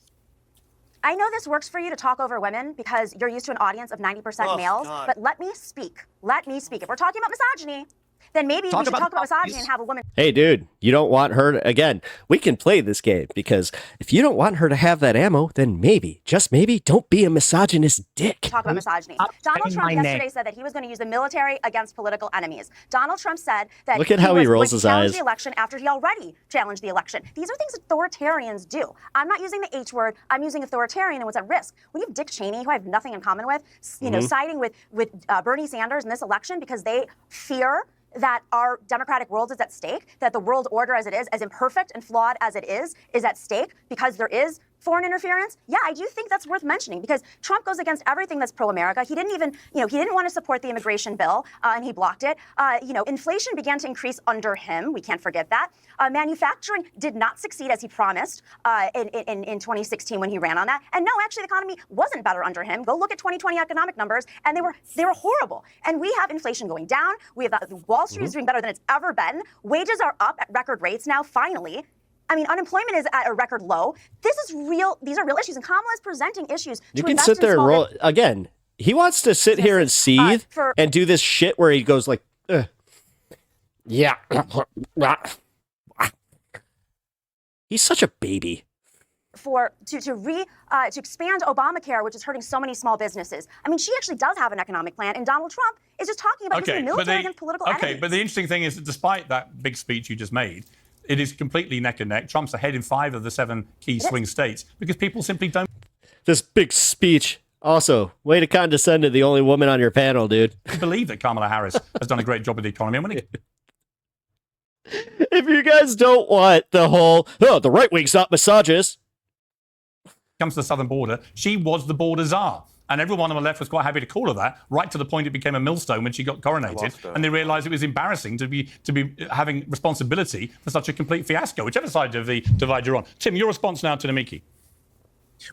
Speaker 6: I know this works for you to talk over women because you're used to an audience of 90% males, but let me speak. If we're talking about misogyny, then maybe we should talk about misogyny and have a woman.
Speaker 1: Hey, dude, you don't want her to, again, we can play this game because if you don't want her to have that ammo, then maybe, just maybe, don't be a misogynist dick.
Speaker 6: Talk about misogyny. Donald Trump yesterday said that he was going to use the military against political enemies. Donald Trump said that
Speaker 1: look at how he rolls his eyes.
Speaker 6: The election after he already challenged the election. These are things authoritarians do. I'm not using the H word. I'm using authoritarian and what's at risk. When you have Dick Cheney, who I have nothing in common with, siding with Bernie Sanders in this election because they fear that our democratic world is at stake, that the world order as it is, as imperfect and flawed as it is at stake because there is foreign interference. Yeah, I do think that's worth mentioning because Trump goes against everything that's pro-America. He didn't even, he didn't want to support the immigration bill and he blocked it. Inflation began to increase under him. We can't forget that. Manufacturing did not succeed as he promised in 2016 when he ran on that. And no, actually, the economy wasn't better under him. Go look at 2020 economic numbers, and they were horrible. And we have inflation going down. We have Wall Street is doing better than it's ever been. Wages are up at record rates now, finally. I mean, unemployment is at a record low. This is real. These are real issues, and Kamala is presenting issues.
Speaker 1: You can sit there and roll again. He wants to sit here and seethe and do this shit where he goes like, yeah. He's such a baby. To expand Obamacare, which is hurting so many small businesses. I mean, she actually does have an economic plan, and Donald Trump is just talking about using the military against political enemies.
Speaker 2: Okay, but the interesting thing is that despite that big speech you just made, it is completely neck and neck. Trump's ahead in 5 of the 7 key swing states because people simply don't.
Speaker 1: This big speech. Also, way to condescend to the only woman on your panel, dude.
Speaker 2: believe that Kamala Harris has done a great job with the economy.
Speaker 1: If you guys don't want the whole, oh, the right wing's not misogynist.
Speaker 2: Comes to the southern border, she was the border czar. And everyone on the left was quite happy to call her that, right to the point it became a millstone when she got coronated. And they realized it was embarrassing to be having responsibility for such a complete fiasco, whichever side of the divide you're on. Tim, your response now to Nomiki.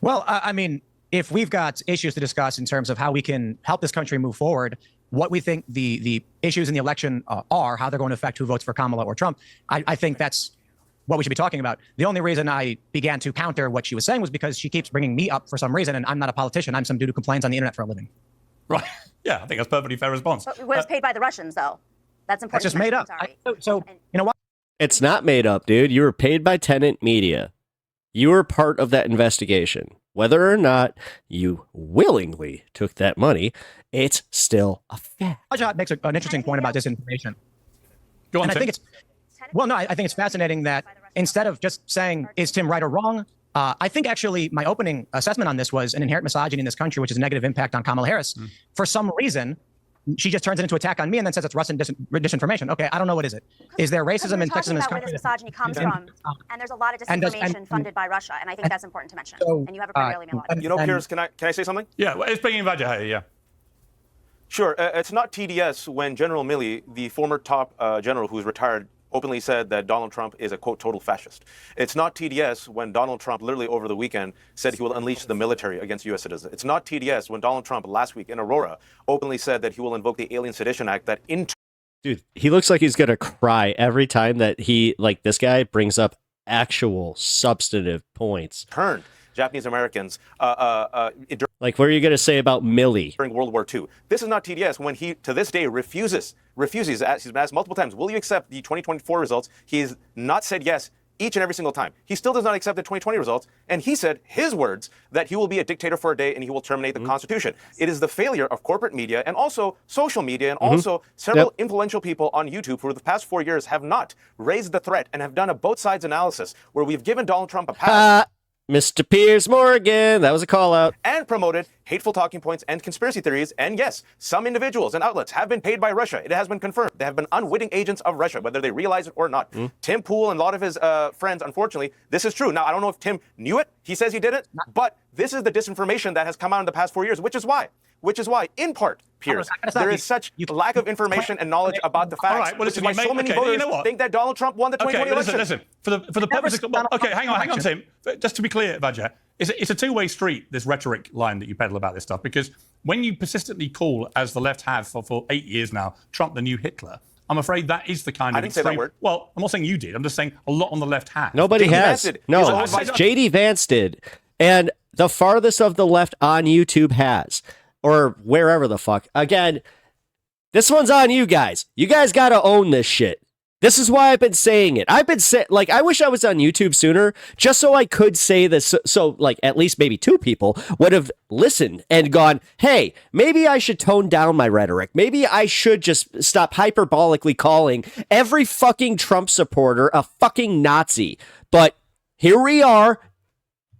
Speaker 3: Well, I mean, if we've got issues to discuss in terms of how we can help this country move forward, what we think the issues in the election are, how they're going to affect who votes for Kamala or Trump, I think that's what we should be talking about. The only reason I began to counter what she was saying was because she keeps bringing me up for some reason, and I'm not a politician. I'm some dude who complains on the internet for a living.
Speaker 2: Right. Yeah, I think that's a perfectly fair response.
Speaker 6: But was paid by the Russians, though. That's important.
Speaker 3: That's just made up. So you know what?
Speaker 1: It's not made up, dude. You were paid by tenant media. You were part of that investigation. Whether or not you willingly took that money, it's still a fact.
Speaker 3: Vajat makes an interesting point about disinformation.
Speaker 2: Go on,
Speaker 3: And I
Speaker 2: Tim.
Speaker 3: think it's, well, no, I think it's fascinating that instead of just saying, is Tim right or wrong? I think actually my opening assessment on this was an inherent misogyny in this country, which is a negative impact on Kamala Harris. For some reason, she just turns it into an attack on me and then says it's Russian disinformation. Okay, I don't know, what is it? Is there racism and sexism in this
Speaker 6: where
Speaker 3: country?
Speaker 6: this misogyny comes from, and there's a lot of disinformation funded by Russia, and I think that's important to mention. And you have a primarily male audience.
Speaker 4: You know, Piers, can I say something?
Speaker 2: Yeah, well, it's bringing Vajat here, yeah.
Speaker 4: Sure. It's not TDS when General Milley, the former top general who's retired, openly said that Donald Trump is a, quote, total fascist. It's not TDS when Donald Trump literally over the weekend said he will unleash the military against U.S. citizens. It's not TDS when Donald Trump last week in Aurora openly said that he will invoke the Alien Sedition Act that
Speaker 1: Dude, he looks like he's going to cry every time that this guy brings up actual substantive points.
Speaker 4: turned Japanese Americans
Speaker 1: Like, what are you going to say about Millie?
Speaker 4: during World War II. This is not TDS when he, to this day, refuses. He's been asked multiple times, will you accept the 2024 results? He's not said yes each and every single time. He still does not accept the 2020 results. And he said, his words, that he will be a dictator for a day and he will terminate the Constitution. It is the failure of corporate media and also social media and also several influential people on YouTube who for the past 4 years have not raised the threat and have done a both sides analysis where we've given Donald Trump a pass.
Speaker 1: Mr. Piers Morgan, that was a call out.
Speaker 4: And promoted hateful talking points and conspiracy theories. And yes, some individuals and outlets have been paid by Russia. It has been confirmed. They have been unwitting agents of Russia, whether they realize it or not. Tim Pool and a lot of his friends, unfortunately, this is true. Now, I don't know if Tim knew it. He says he didn't. But this is the disinformation that has come out in the past 4 years, which is why, in part, Piers, there is such lack of information and knowledge about the facts.
Speaker 2: All right, well,
Speaker 4: which is
Speaker 2: listen,
Speaker 4: why so many voters
Speaker 2: you know what?
Speaker 4: think that Donald Trump won the 2020 election.
Speaker 2: Listen. For the purpose of... Okay, hang on, Tim. Just to be clear, Vajat, it's a two-way street, this rhetoric line that you peddle about this stuff, because when you persistently call, as the left have for 8 years now, Trump the new Hitler, I'm afraid that is the kind of...
Speaker 4: I didn't say that word.
Speaker 2: Well, I'm not saying you did. I'm just saying a lot on the left has.
Speaker 1: Nobody has.
Speaker 4: Vance did.
Speaker 1: No,
Speaker 4: He's always like-
Speaker 1: JD Vance did. And the farthest of the left on YouTube has. Or wherever the fuck. Again, this one's on you guys. You guys got to own this shit. This is why I've been saying it. I've been saying, like, I wish I was on YouTube sooner just so I could say this. So, like, at least maybe two people would have listened and gone, hey, maybe I should tone down my rhetoric. Maybe I should just stop hyperbolically calling every fucking Trump supporter a fucking Nazi. But here we are.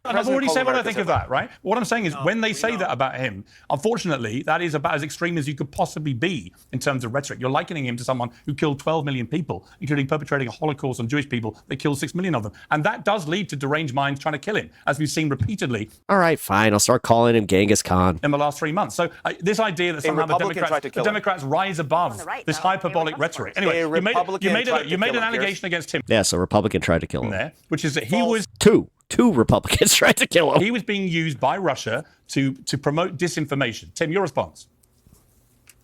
Speaker 2: And I've already said what I think of that, right? What I'm saying is when they say that about him, unfortunately, that is about as extreme as you could possibly be in terms of rhetoric. You're likening him to someone who killed 12 million people, including perpetrating a Holocaust on Jewish people that killed 6 million of them. And that does lead to deranged minds trying to kill him, as we've seen repeatedly.
Speaker 1: All right, fine. I'll start calling him Genghis Khan
Speaker 2: In the last 3 months. So this idea that somehow the Democrats rise above this hyperbolic rhetoric. Anyway, you made an allegation against him
Speaker 1: Yes, a Republican tried to kill him.
Speaker 2: there, which is that he was...
Speaker 1: Two Republicans tried to kill him.
Speaker 2: He was being used by Russia to promote disinformation. Tim, your response?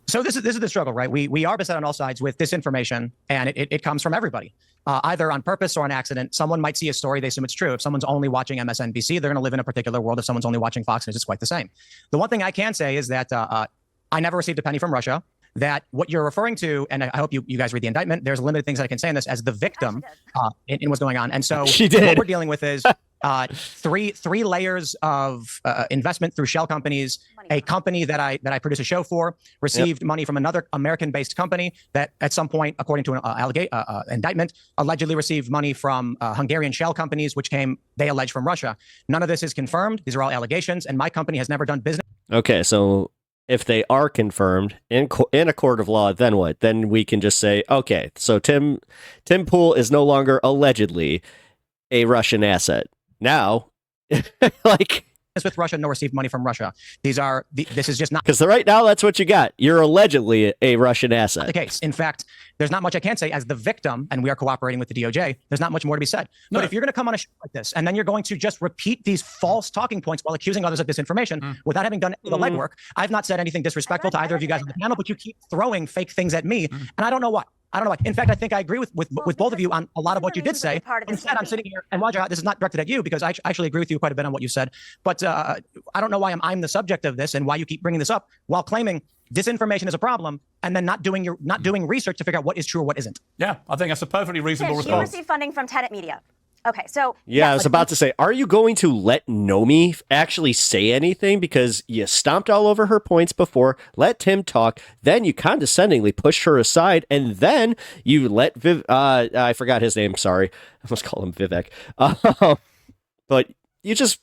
Speaker 3: So this is the struggle, right? We are beset on all sides with disinformation, and it comes from everybody, either on purpose or on accident. Someone might see a story, they assume it's true. If someone's only watching MSNBC, they're going to live in a particular world. If someone's only watching Fox News, it's quite the same. The one thing I can say is that I never received a penny from Russia. That what you're referring to, and I hope you guys read the indictment, there's limited things that I can say in this as the victim in what's going on. And so what we're dealing with is three layers of investment through shell companies. A company that I produce a show for received money from another American-based company that at some point, according to an indictment, allegedly received money from Hungarian shell companies, which they allege, from Russia. None of this is confirmed. These are all allegations, and my company has never done business.
Speaker 1: Okay, so if they are confirmed in a court of law, then what? Then we can just say, okay, so Tim Pool is no longer allegedly a Russian asset. Now, like,
Speaker 3: with Russia nor received money from Russia. This is just not
Speaker 1: because right now that's what you got. You're allegedly a Russian asset.
Speaker 3: the case. In fact, there's not much I can say as the victim, and we are cooperating with the DOJ. There's not much more to be said.
Speaker 2: No.
Speaker 3: But if you're going to come on a show like this, and then you're going to just repeat these false talking points while accusing others of disinformation without having done the legwork, I've not said anything disrespectful to either of you guys on the panel, but you keep throwing fake things at me, and I don't know why. In fact, I think I agree with both of you on a lot of what you did say. Instead, I'm sitting here, and Vajat, this is not directed at you because I actually agree with you quite a bit on what you said. But I don't know why I'm the subject of this and why you keep bringing this up while claiming disinformation is a problem and then not doing research to figure out what is true or what isn't.
Speaker 2: Yeah, I think that's a perfectly reasonable
Speaker 6: She
Speaker 2: response.
Speaker 6: received funding from Tenet Media. Okay, so
Speaker 1: Yeah, I was about to say, are you going to let Nomi actually say anything? Because you stomped all over her points before, let Tim talk, then you condescendingly pushed her aside, and then you let I forgot his name, sorry. I almost call him Vivek. But you just...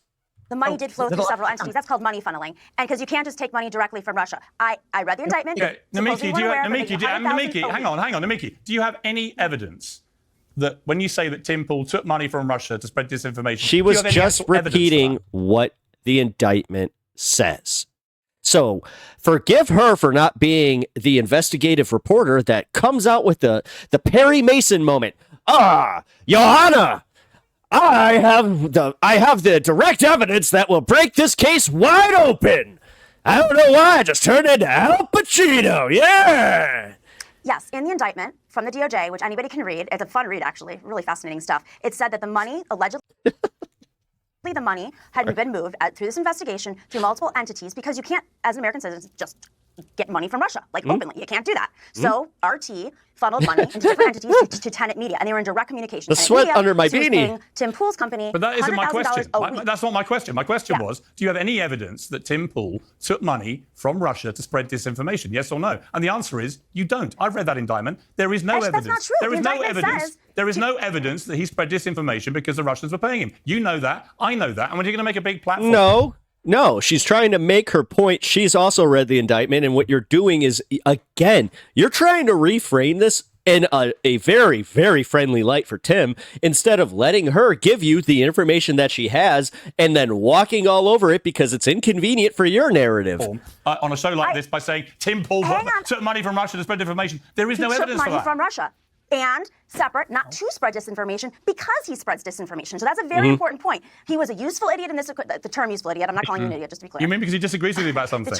Speaker 6: the money did flow through several entities. That's called money funneling. And because you can't just take money directly from Russia. I read the indictment.
Speaker 2: Okay, Nomiki, hang on, Nomiki. Do you have any evidence that when you say that Tim Pool took money from Russia to spread disinformation,
Speaker 1: she was just repeating what the indictment says. So forgive her for not being the investigative reporter that comes out with the Perry Mason moment. Johanna, I have the direct evidence that will break this case wide open. I don't know why, I just turned into Al Pacino. Yeah.
Speaker 6: Yes, in the indictment from the DOJ, which anybody can read, it's a fun read actually, really fascinating stuff. It said that the money allegedly the money had been moved through this investigation through multiple entities because you can't, as an American citizen, just get money from Russia, like openly. You can't do that. So RT funneled money into different entities to Tenet Media, and they were in direct communication.
Speaker 1: The
Speaker 6: Tenet
Speaker 1: sweat
Speaker 6: Media,
Speaker 1: under my
Speaker 6: she was
Speaker 1: beanie.
Speaker 6: paying Tim Pool's company.
Speaker 2: But that isn't my question.
Speaker 6: $100,000 a week.
Speaker 2: That's not my question. My question was, do you have any evidence that Tim Pool took money from Russia to spread disinformation? Yes or no? And the answer is, you don't. I've read that indictment. There is no
Speaker 6: Actually,
Speaker 2: evidence.
Speaker 6: that's not true.
Speaker 2: There is
Speaker 6: The
Speaker 2: no
Speaker 6: indictment
Speaker 2: evidence.
Speaker 6: says-
Speaker 2: There is no evidence that he spread disinformation because the Russians were paying him. You know that. I know that. And when you're going to make a big platform...
Speaker 1: No, she's trying to make her point. She's also read the indictment, and what you're doing is, again, you're trying to reframe this in a very, very friendly light for Tim, instead of letting her give you the information that she has and then walking all over it because it's inconvenient for your narrative.
Speaker 2: On a show like this by saying Tim Pool took money from Russia to spread disinformation. There is no evidence for
Speaker 6: money
Speaker 2: that.
Speaker 6: from Russia. And separate, not to spread disinformation, because he spreads disinformation. So that's a very important point. He was a useful idiot in this, the term useful idiot, I'm not calling you an idiot, just to be clear.
Speaker 2: You mean because he disagrees with you about something?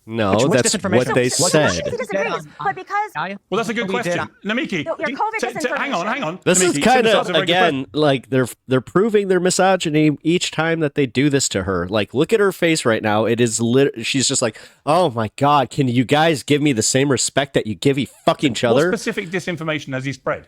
Speaker 1: No,
Speaker 3: Which
Speaker 1: that's
Speaker 3: disinformation?
Speaker 1: what they
Speaker 3: So
Speaker 1: said.
Speaker 6: He disagrees, but because...
Speaker 2: Well, that's a good question. Nomiki,
Speaker 6: Your COVID disinformation.
Speaker 2: hang on.
Speaker 1: This is
Speaker 2: Nomiki,
Speaker 1: kind
Speaker 2: since
Speaker 1: of,
Speaker 2: that's a very good
Speaker 1: again, like they're proving their misogyny each time that they do this to her. Like, look at her face right now. It is she's just like, oh my God, can you guys give me the same respect that you give each other?
Speaker 2: What specific disinformation has he spread?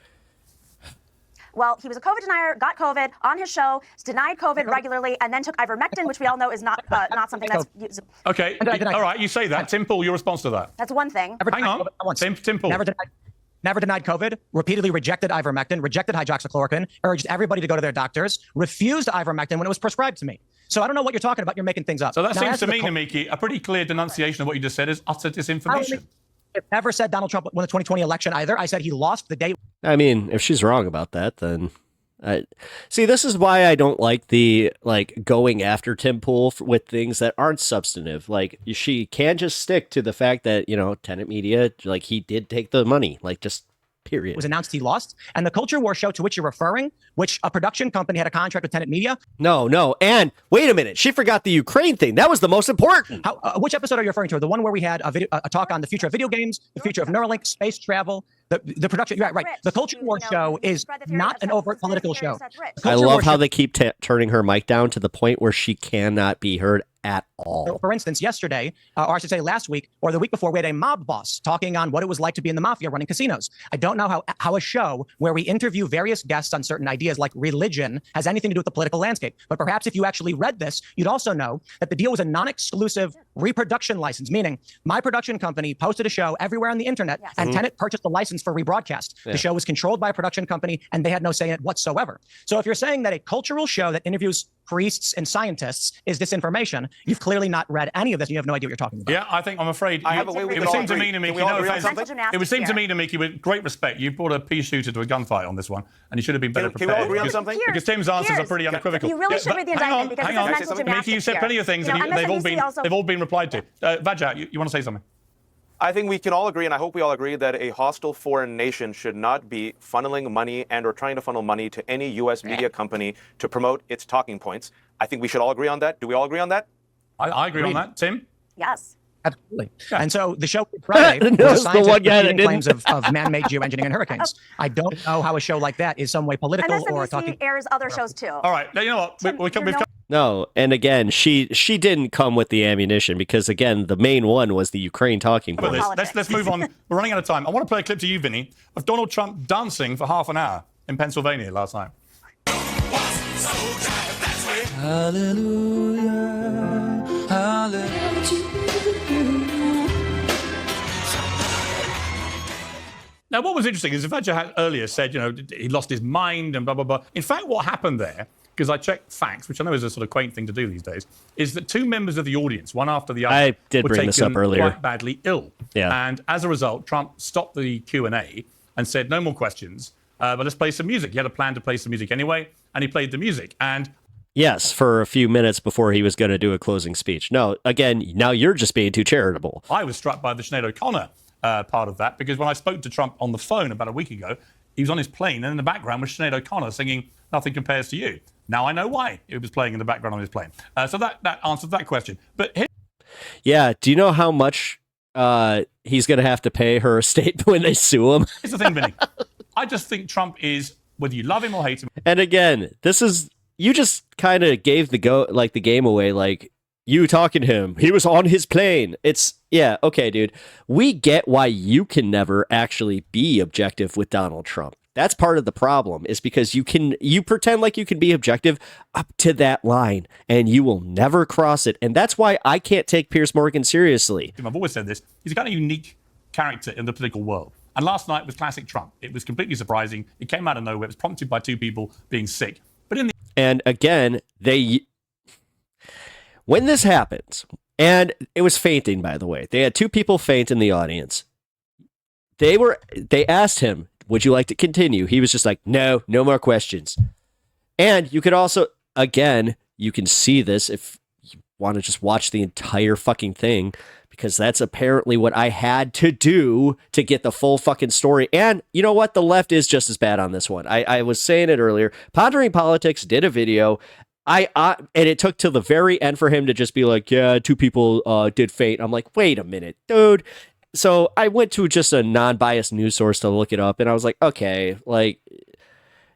Speaker 6: Well, he was a COVID denier, got COVID on his show, denied COVID regularly, and then took ivermectin, which we all know is not something that's used.
Speaker 2: Okay, all right, you say that. Tim Pool, your response to that?
Speaker 6: That's one thing.
Speaker 2: Hang on, Tim Pool.
Speaker 3: Never denied COVID, repeatedly rejected ivermectin, rejected hydroxychloroquine, urged everybody to go to their doctors, refused ivermectin when it was prescribed to me. So I don't know what you're talking about. You're making things up.
Speaker 2: So that
Speaker 3: Now,
Speaker 2: seems
Speaker 3: as
Speaker 2: to
Speaker 3: the
Speaker 2: me, Nomiki, a pretty clear denunciation of what you just said is utter disinformation.
Speaker 3: I've never said Donald Trump won the 2020 election either. I said he lost the day.
Speaker 1: I mean, if she's wrong about that, then... see, this is why I don't like the going after Tim Pool with things that aren't substantive. Like, she can just stick to the fact that, Tenet Media, he did take the money, just period.
Speaker 3: It was announced he lost. And the Culture War show to which you're referring, which a production company had a contract with Tenet Media.
Speaker 1: No. And wait a minute. She forgot the Ukraine thing. That was the most important.
Speaker 3: Which episode are you referring to? The one where we had a talk on the future of video games, the future of Neuralink, space travel, the production. Right. The Culture War show is not an overt political show.
Speaker 1: I love how they keep turning her mic down to the point where she cannot be heard at all.
Speaker 3: For instance, yesterday, or I should say last week, or the week before, we had a mob boss talking on what it was like to be in the mafia running casinos. I don't know how a show where we interview various guests on certain ideas like religion has anything to do with the political landscape. But perhaps if you actually read this, you'd also know that the deal was a non-exclusive reproduction license, meaning my production company posted a show everywhere on the internet, and Tenet purchased the license for rebroadcast. The show was controlled by a production company, and they had no say in it whatsoever. So if you're saying that a cultural show that interviews priests and scientists is disinformation. You've clearly not read any of this. You have no idea what you're talking about.
Speaker 2: Yeah, I think I'm afraid.
Speaker 4: I have a way we
Speaker 2: it
Speaker 4: can
Speaker 2: would
Speaker 4: all
Speaker 2: seem to
Speaker 4: agree.
Speaker 2: me,
Speaker 4: Can
Speaker 2: Nomiki,
Speaker 4: we all
Speaker 2: no
Speaker 4: agree on
Speaker 2: offense.
Speaker 4: something?
Speaker 2: It would seem to me, Nomiki, with great respect, you brought a pea shooter to a gunfight on this one, and you should have been better
Speaker 4: Can we
Speaker 2: prepared.
Speaker 4: all agree on something?
Speaker 2: Because Tim's answers are pretty unequivocal.
Speaker 6: You really should read the indictment because it says mental gymnastics
Speaker 2: Nomiki, you said
Speaker 6: here.
Speaker 2: plenty of things,
Speaker 6: You know,
Speaker 2: and they've all been replied to. Vajat, you want to say something?
Speaker 4: I think we can all agree, and I hope we all agree, that a hostile foreign nation should not be funneling money and or trying to funnel money to any U.S. media company to promote its talking points. I think we should all agree on that. Do we all agree on that?
Speaker 2: I agree on that. Tim?
Speaker 6: Yes.
Speaker 3: Absolutely. Yeah. And so the show Friday
Speaker 1: No,
Speaker 3: was
Speaker 1: the one guy that
Speaker 3: repeating claims of man-made geoengineering and hurricanes. I don't know how a show like that is some way political or
Speaker 6: MSNBC
Speaker 3: talking.
Speaker 6: airs other shows too.
Speaker 2: All right. Now, you know what?
Speaker 6: Tim,
Speaker 2: We've come.
Speaker 1: No, and again, she didn't come with the ammunition because again, the main one was the Ukraine talking
Speaker 2: About
Speaker 1: point.
Speaker 2: this. Let's move on. We're running out of time. I want to play a clip to you, Vinny, of Donald Trump dancing for half an hour in Pennsylvania last night.
Speaker 9: Hallelujah, hallelujah.
Speaker 2: Now, what was interesting is Vajat had earlier said, he lost his mind and blah, blah, blah. In fact, what happened there, because I checked facts, which I know is a sort of quaint thing to do these days, is that two members of the audience, one after the other,
Speaker 1: I did
Speaker 2: were
Speaker 1: bring this up
Speaker 2: taken
Speaker 1: earlier.
Speaker 2: quite badly ill.
Speaker 1: Yeah.
Speaker 2: And as a result, Trump stopped the Q&A and said, no more questions, but let's play some music. He had a plan to play some music anyway, and he played the music. And
Speaker 1: Yes, for a few minutes before he was going to do a closing speech. No, again, now you're just being too charitable.
Speaker 2: I was struck by the Sinead O'Connor part of that, because when I spoke to Trump on the phone about a week ago, he was on his plane, and in the background was Sinead O'Connor singing Nothing Compares to You. Now I know why it was playing in the background on his plane. So that answers that question. But
Speaker 1: Yeah, do you know how much he's going to have to pay her estate when they sue him?
Speaker 2: here's the thing, Vinny. I just think Trump is, whether you love him or hate him.
Speaker 1: And again, you just kind of gave the game away, like you talking to him. He was on his plane. Yeah, okay, dude. We get why you can never actually be objective with Donald Trump. That's part of the problem, is because you pretend like you can be objective up to that line and you will never cross it. And that's why I can't take Piers Morgan seriously.
Speaker 2: I've always said this. He's a kind of unique character in the political world. And last night was classic Trump. It was completely surprising. It came out of nowhere. It was prompted by two people being sick. But in the
Speaker 1: And again, when this happens, and it was fainting, by the way, they had two people faint in the audience. They asked him, would you like to continue? He was just like, no more questions. And you could also, again, you can see this if you want to just watch the entire fucking thing, because that's apparently what I had to do to get the full fucking story. And you know what? The left is just as bad on this one. I was saying it earlier. Pondering Politics did a video. And it took till the very end for him to just be like, yeah, two people did faint. I'm like, wait a minute, dude. So I went to just a non-biased news source to look it up, and I was like, okay,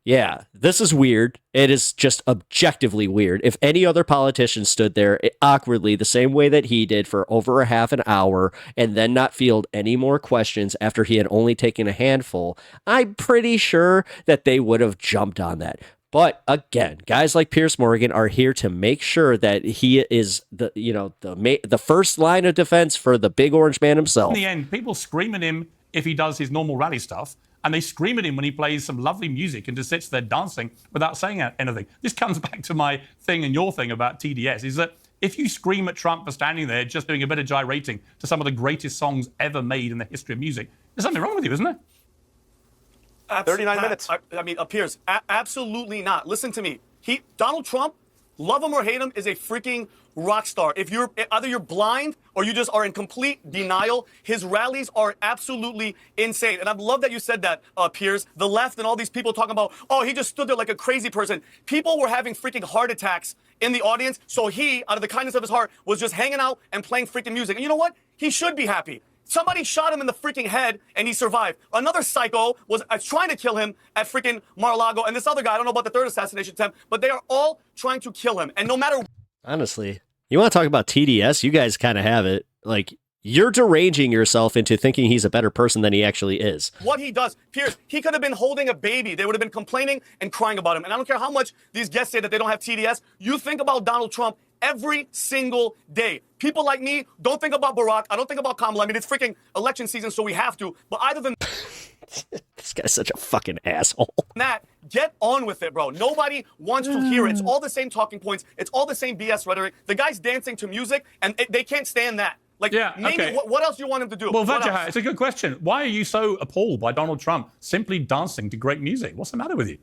Speaker 1: yeah, this is weird. It is just objectively weird. If any other politician stood there awkwardly the same way that he did for over a half an hour and then not field any more questions after he had only taken a handful, I'm pretty sure that they would have jumped on that. But again, guys like Piers Morgan are here to make sure that he is the first line of defense for the big orange man himself.
Speaker 2: In the end, people scream at him if he does his normal rally stuff, and they scream at him when he plays some lovely music and just sits there dancing without saying anything. This comes back to my thing and your thing about TDS, is that if you scream at Trump for standing there just doing a bit of gyrating to some of the greatest songs ever made in the history of music, there's something wrong with you, isn't there?
Speaker 4: 39 minutes.
Speaker 5: I mean, Piers, absolutely not. Listen to me. Donald Trump, love him or hate him, is a freaking rock star. If either you're blind or you just are in complete denial, his rallies are absolutely insane. And I love that you said that, Piers. The left and all these people talking about, oh, he just stood there like a crazy person. People were having freaking heart attacks in the audience, so he, out of the kindness of his heart, was just hanging out and playing freaking music. And you know what? He should be happy. Somebody shot him in the freaking head and he survived. Another psycho was trying to kill him at freaking Mar-a-Lago. And this other guy, I don't know about the third assassination attempt, but they are all trying to kill him. And no matter...
Speaker 1: Honestly, you want to talk about TDS? You guys kind of have it. Like, you're deranging yourself into thinking he's a better person than he actually is.
Speaker 5: What he does, Piers, he could have been holding a baby. They would have been complaining and crying about him. And I don't care how much these guests say that they don't have TDS. You think about Donald Trump every single day. People like me don't think about Barack. I don't think about Kamala. I mean, it's freaking election season, so we have to. But either than...
Speaker 1: This guy's such a fucking asshole.
Speaker 5: Matt, get on with it, bro. Nobody wants to hear it. It's all the same talking points. It's all the same BS rhetoric. The guy's dancing to music, and they can't stand that. Like, maybe
Speaker 2: okay.
Speaker 5: what else do you want him to do?
Speaker 2: Well,
Speaker 5: What
Speaker 2: Vajat,
Speaker 5: else?
Speaker 2: it's a good question. Why are you so appalled by Donald Trump simply dancing to great music? What's the matter with you?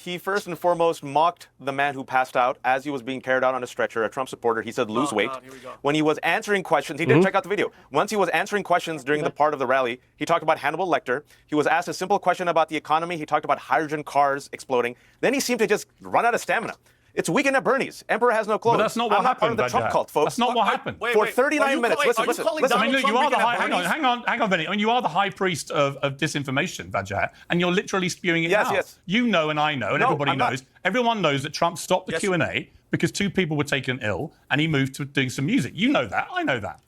Speaker 4: He first and foremost mocked the man who passed out as he was being carried out on a stretcher, a Trump supporter. He said, lose weight.
Speaker 5: God, here we go.
Speaker 4: When he was answering questions, he did check out the video. Once he was answering questions during the part of the rally, he talked about Hannibal Lecter. He was asked a simple question about the economy. He talked about hydrogen cars exploding. Then he seemed to just run out of stamina. It's weekend at Bernie's. Emperor has no clothes.
Speaker 2: But that's not what
Speaker 4: I'm not part of
Speaker 2: happened,
Speaker 4: the Trump
Speaker 2: Vajat.
Speaker 4: cult, folks.
Speaker 2: That's not what happened.
Speaker 4: For 39 minutes. Listen.
Speaker 2: I mean, look, you are the high. Hang on, Vinny. I mean, you are the high priest of disinformation, Vajat, and you're literally spewing it
Speaker 4: Yes,
Speaker 2: out.
Speaker 4: yes.
Speaker 2: You know, and I know, and
Speaker 4: No,
Speaker 2: everybody
Speaker 4: I'm not.
Speaker 2: knows. Everyone knows that Trump stopped the
Speaker 5: Yes.
Speaker 2: Q&A because 2 people were taken ill, and he moved to doing some music. You know that. I know that.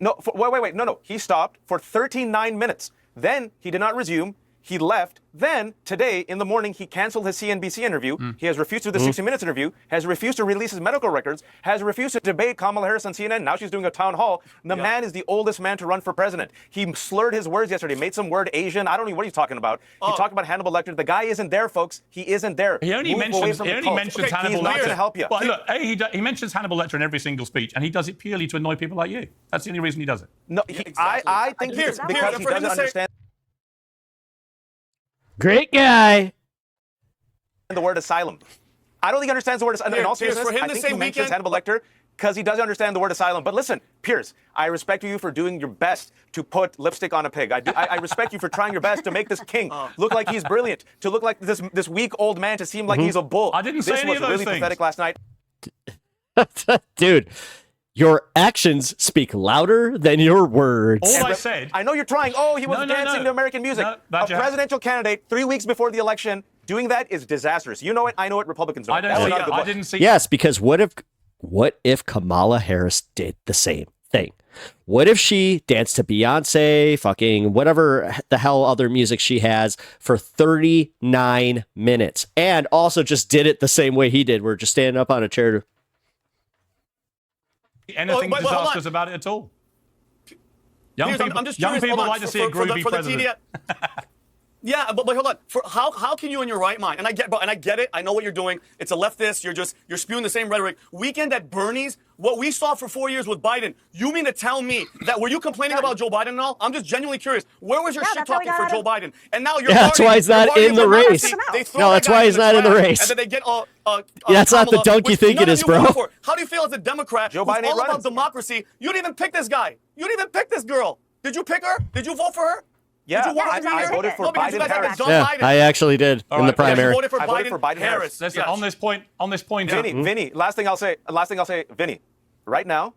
Speaker 4: No, wait. No. He stopped for 39 minutes. Then he did not resume. He left. Then, today, in the morning, he canceled his CNBC interview. He has refused to do the 60 Minutes interview, has refused to release his medical records, has refused to debate Kamala Harris on CNN. Now she's doing a town hall. The man is the oldest man to run for president. He slurred his words yesterday, made some word Asian. I don't know what he's talking about. He talked about Hannibal Lecter. The guy isn't there, folks. He isn't there.
Speaker 2: He only
Speaker 4: Move away
Speaker 2: mentions,
Speaker 4: from
Speaker 2: he
Speaker 4: the
Speaker 2: only
Speaker 4: cult.
Speaker 2: mentions
Speaker 4: Okay,
Speaker 2: Hannibal
Speaker 4: he's not
Speaker 2: Lecter.
Speaker 4: going to help you.
Speaker 2: Well, look, he mentions Hannibal Lecter in every single speech, and he does it purely to annoy people like you. That's the only reason he does it.
Speaker 4: No, I think
Speaker 5: Piers,
Speaker 4: it's because he
Speaker 5: for him
Speaker 4: doesn't
Speaker 5: to say-
Speaker 4: understand
Speaker 1: Great guy.
Speaker 4: the word asylum. I don't think he understands the word asylum. In all
Speaker 5: Piers,
Speaker 4: seriousness,
Speaker 5: for him
Speaker 4: I
Speaker 5: to
Speaker 4: think
Speaker 5: say
Speaker 4: he mentions
Speaker 5: weekend-
Speaker 4: Hannibal Lecter because he doesn't understand the word asylum. But listen, Piers, I respect you for doing your best to put lipstick on a pig. I respect you for trying your best to make this king look like he's brilliant, to look like this weak old man, to seem like he's a bull.
Speaker 2: I didn't say
Speaker 4: this
Speaker 2: any
Speaker 4: was
Speaker 2: of those
Speaker 4: really
Speaker 2: things.
Speaker 4: pathetic last night.
Speaker 1: Dude, your actions speak louder than your words.
Speaker 2: All I said.
Speaker 4: I know you're trying. Oh, he was
Speaker 2: No, no,
Speaker 4: dancing
Speaker 2: no.
Speaker 4: to American music.
Speaker 2: No,
Speaker 4: A
Speaker 2: Vajat.
Speaker 4: presidential candidate 3 weeks before the election doing that is disastrous. You know it. I know it. Republicans know it.
Speaker 2: I don't
Speaker 4: That was
Speaker 2: see.
Speaker 4: not a good
Speaker 2: I
Speaker 4: look.
Speaker 2: didn't see.
Speaker 1: Yes, because what if Kamala Harris did the same thing? What if she danced to Beyonce, fucking whatever the hell other music she has for 39 minutes and also just did it the same way he did? We're just standing up on a chair.
Speaker 2: Anything
Speaker 5: But hold on.
Speaker 2: disastrous about it at all. Young
Speaker 5: Piers,
Speaker 2: people,
Speaker 5: I'm just
Speaker 2: young
Speaker 5: curious,
Speaker 2: people
Speaker 5: hold on,
Speaker 2: like to see a groovy
Speaker 5: for the
Speaker 2: president.
Speaker 5: Yeah, but hold on. How can you in your right mind? And I get it. I know what you're doing. It's a leftist. You're spewing the same rhetoric. Weekend at Bernie's. What we saw for 4 years with Biden. You mean to tell me that were you complaining about Joe Biden and all? I'm just genuinely curious. Where was your shit
Speaker 6: that's how we
Speaker 5: talking for
Speaker 6: got
Speaker 5: Joe
Speaker 6: out
Speaker 5: Biden? And now you're
Speaker 1: Yeah, that's why he's not in the race. No, that's why he's not in the race.
Speaker 5: And then they get
Speaker 1: That's not the
Speaker 5: Kamala,
Speaker 1: dunk you
Speaker 5: which
Speaker 1: think
Speaker 5: none
Speaker 1: it
Speaker 5: of
Speaker 1: is,
Speaker 5: you
Speaker 1: bro.
Speaker 5: voted for. How do you feel as a Democrat
Speaker 4: Joe
Speaker 5: who's
Speaker 4: Biden ain't
Speaker 5: all about
Speaker 4: running.
Speaker 5: democracy? You didn't even pick this guy. You didn't even pick this girl. Did you pick her? Did you vote for her?
Speaker 4: Yeah,
Speaker 5: Did you want her
Speaker 6: I
Speaker 5: to be here?
Speaker 4: voted for
Speaker 5: No, because you
Speaker 4: Biden
Speaker 5: guys had
Speaker 4: Harris.
Speaker 5: John
Speaker 1: Yeah,
Speaker 5: Biden.
Speaker 1: I actually did in the
Speaker 2: right,
Speaker 5: Yeah,
Speaker 1: primary.
Speaker 5: you voted for
Speaker 4: I voted for Biden Harris.
Speaker 2: Listen,
Speaker 5: Yes.
Speaker 2: on this point,
Speaker 4: Vinny, last thing I'll say, Vinny, right now,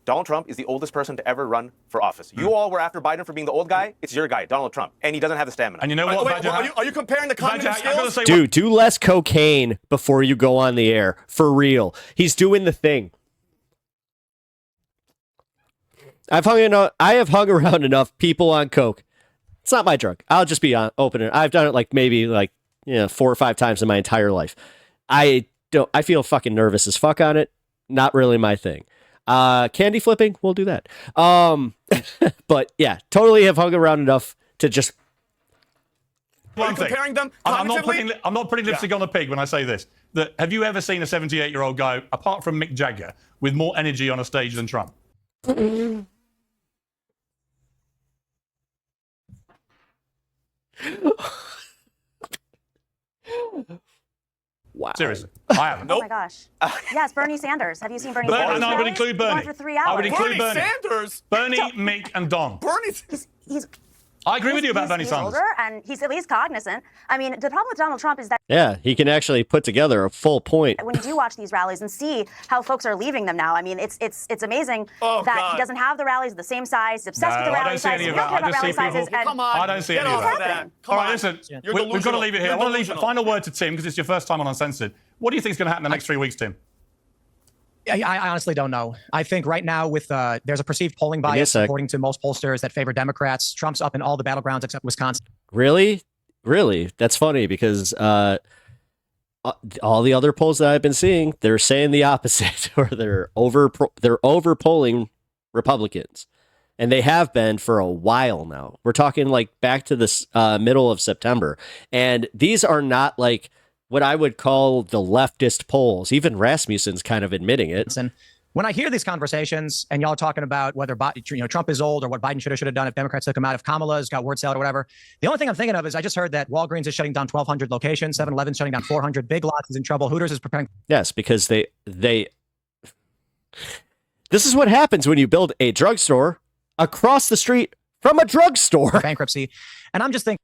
Speaker 4: Donald Trump is the oldest person to ever run for office. You all were after Biden for being the old guy. It's your guy, Donald Trump, and he doesn't have the stamina.
Speaker 2: and you know what,
Speaker 5: Wait,
Speaker 2: Vajat?
Speaker 5: are you comparing the cognitive
Speaker 2: Vajat, I gotta
Speaker 5: skills?
Speaker 2: say,
Speaker 1: Dude, do less cocaine before you go on the air. For real. He's doing the thing. I have hung around enough people on coke. It's not my drug. I'll just be open. I've done it maybe 4 or 5 times in my entire life. I feel fucking nervous as fuck on it. Not really my thing. Candy flipping, we'll do that. But yeah, totally have hung around enough to just.
Speaker 2: one thing.
Speaker 5: comparing them
Speaker 2: I'm not
Speaker 5: cognitively?
Speaker 2: putting lipstick on a pig when I say this. That have you ever seen a 78-year-old guy, apart from Mick Jagger, with more energy on a stage than Trump?
Speaker 1: Wow.
Speaker 2: Seriously, I haven't.
Speaker 6: Oh my gosh. Yes, Bernie Sanders. Have you seen Bernie
Speaker 2: Bernie,
Speaker 6: Sanders?
Speaker 2: no, I would
Speaker 6: rallies?
Speaker 2: include
Speaker 6: He's gone
Speaker 2: Bernie.
Speaker 6: for 3
Speaker 2: I would
Speaker 6: hours.
Speaker 2: include
Speaker 5: Bernie
Speaker 2: Bernie.
Speaker 5: Sanders.
Speaker 2: Bernie, Mick, and Don.
Speaker 5: Bernie's.
Speaker 6: He's
Speaker 2: I agree with you about Bernie
Speaker 6: he's
Speaker 2: Sanders.
Speaker 6: older and he's at least cognizant. I mean, the problem with Donald Trump is that
Speaker 1: Yeah, he can actually put together a full point.
Speaker 6: when you do watch these rallies and see how folks are leaving them now, I mean, it's amazing
Speaker 5: Oh,
Speaker 6: that
Speaker 5: God.
Speaker 6: he doesn't have the rallies the same size. He's obsessed with the
Speaker 2: No, I
Speaker 6: rally
Speaker 2: don't see
Speaker 6: sizes.
Speaker 2: any
Speaker 6: We
Speaker 2: of
Speaker 6: don't
Speaker 2: that.
Speaker 6: care
Speaker 2: I
Speaker 6: about
Speaker 2: just
Speaker 6: rally
Speaker 2: see people-
Speaker 6: sizes. And
Speaker 5: Come on.
Speaker 2: I don't see
Speaker 5: Get
Speaker 2: any of
Speaker 5: off
Speaker 2: that.
Speaker 5: of that.
Speaker 6: Come
Speaker 5: Come
Speaker 2: All right,
Speaker 5: on.
Speaker 2: listen,
Speaker 5: You're
Speaker 2: we've got to
Speaker 5: delusional.
Speaker 2: leave it here.
Speaker 5: You're
Speaker 2: I want to leave a
Speaker 5: delusional.
Speaker 2: final word to Tim because it's your first time on Uncensored. What do you think is going to happen in the next 3 weeks, Tim?
Speaker 3: I honestly don't know. I think right now with there's a perceived polling
Speaker 1: me a
Speaker 3: bias
Speaker 1: sec.
Speaker 3: according to most pollsters that favor Democrats. Trump's up in all the battlegrounds except Wisconsin.
Speaker 1: Really? Really? That's funny because all the other polls that I've been seeing, they're saying the opposite, or they're over polling Republicans. And they have been for a while now. We're talking like back to this middle of September. And these are not like what I would call the leftist polls. Even Rasmussen's kind of admitting it.
Speaker 3: And when I hear these conversations and y'all are talking about whether Trump is old or what Biden should have done if Democrats took him out, if Kamala's got word salad or whatever, the only thing I'm thinking of is I just heard that Walgreens is shutting down 1,200 locations, 7-Eleven's shutting down 400, Big Lots is in trouble, Hooters is preparing.
Speaker 1: Yes, because they this is what happens when you build a drugstore across the street from a drugstore.
Speaker 3: Bankruptcy. And I'm just thinking,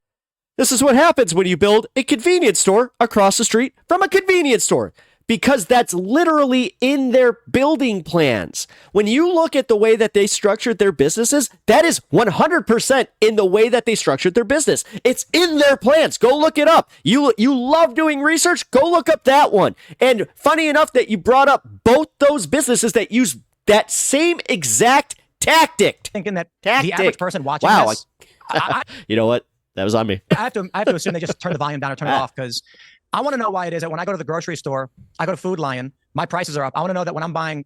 Speaker 1: this is what happens when you build a convenience store across the street from a convenience store, because that's literally in their building plans. When you look at the way that they structured their businesses, that is 100% in the way that they structured their business. It's in their plans. Go look it up. You love doing research? Go look up that one. And funny enough that you brought up both those businesses that use that same exact tactic.
Speaker 3: Thinking that the average person watching this,
Speaker 1: you know what? That was on me.
Speaker 3: I have to assume they just turn the volume down or turn it off, because I want to know why it is that when I go to the grocery store, I go to Food Lion, my prices are up. I want to know that when I'm buying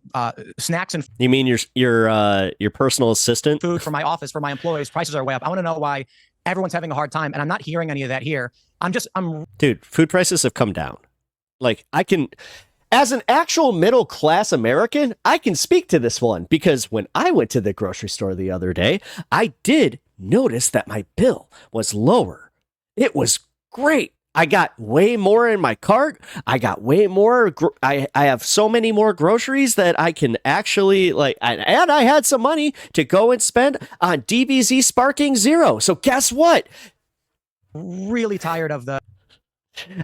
Speaker 3: snacks and
Speaker 1: you mean your personal assistant
Speaker 3: food for my office for my employees, prices are way up. I want to know why everyone's having a hard time, and I'm not hearing any of that here.
Speaker 1: Dude, food prices have come down. Like, as an actual middle class American, I can speak to this one, because when I went to the grocery store the other day, I did notice that my bill was lower. It was great. I got way more in my cart. I got way more. I have so many more groceries that I can actually and I had some money to go and spend on DBZ Sparking Zero. So guess what?
Speaker 3: Really tired of the.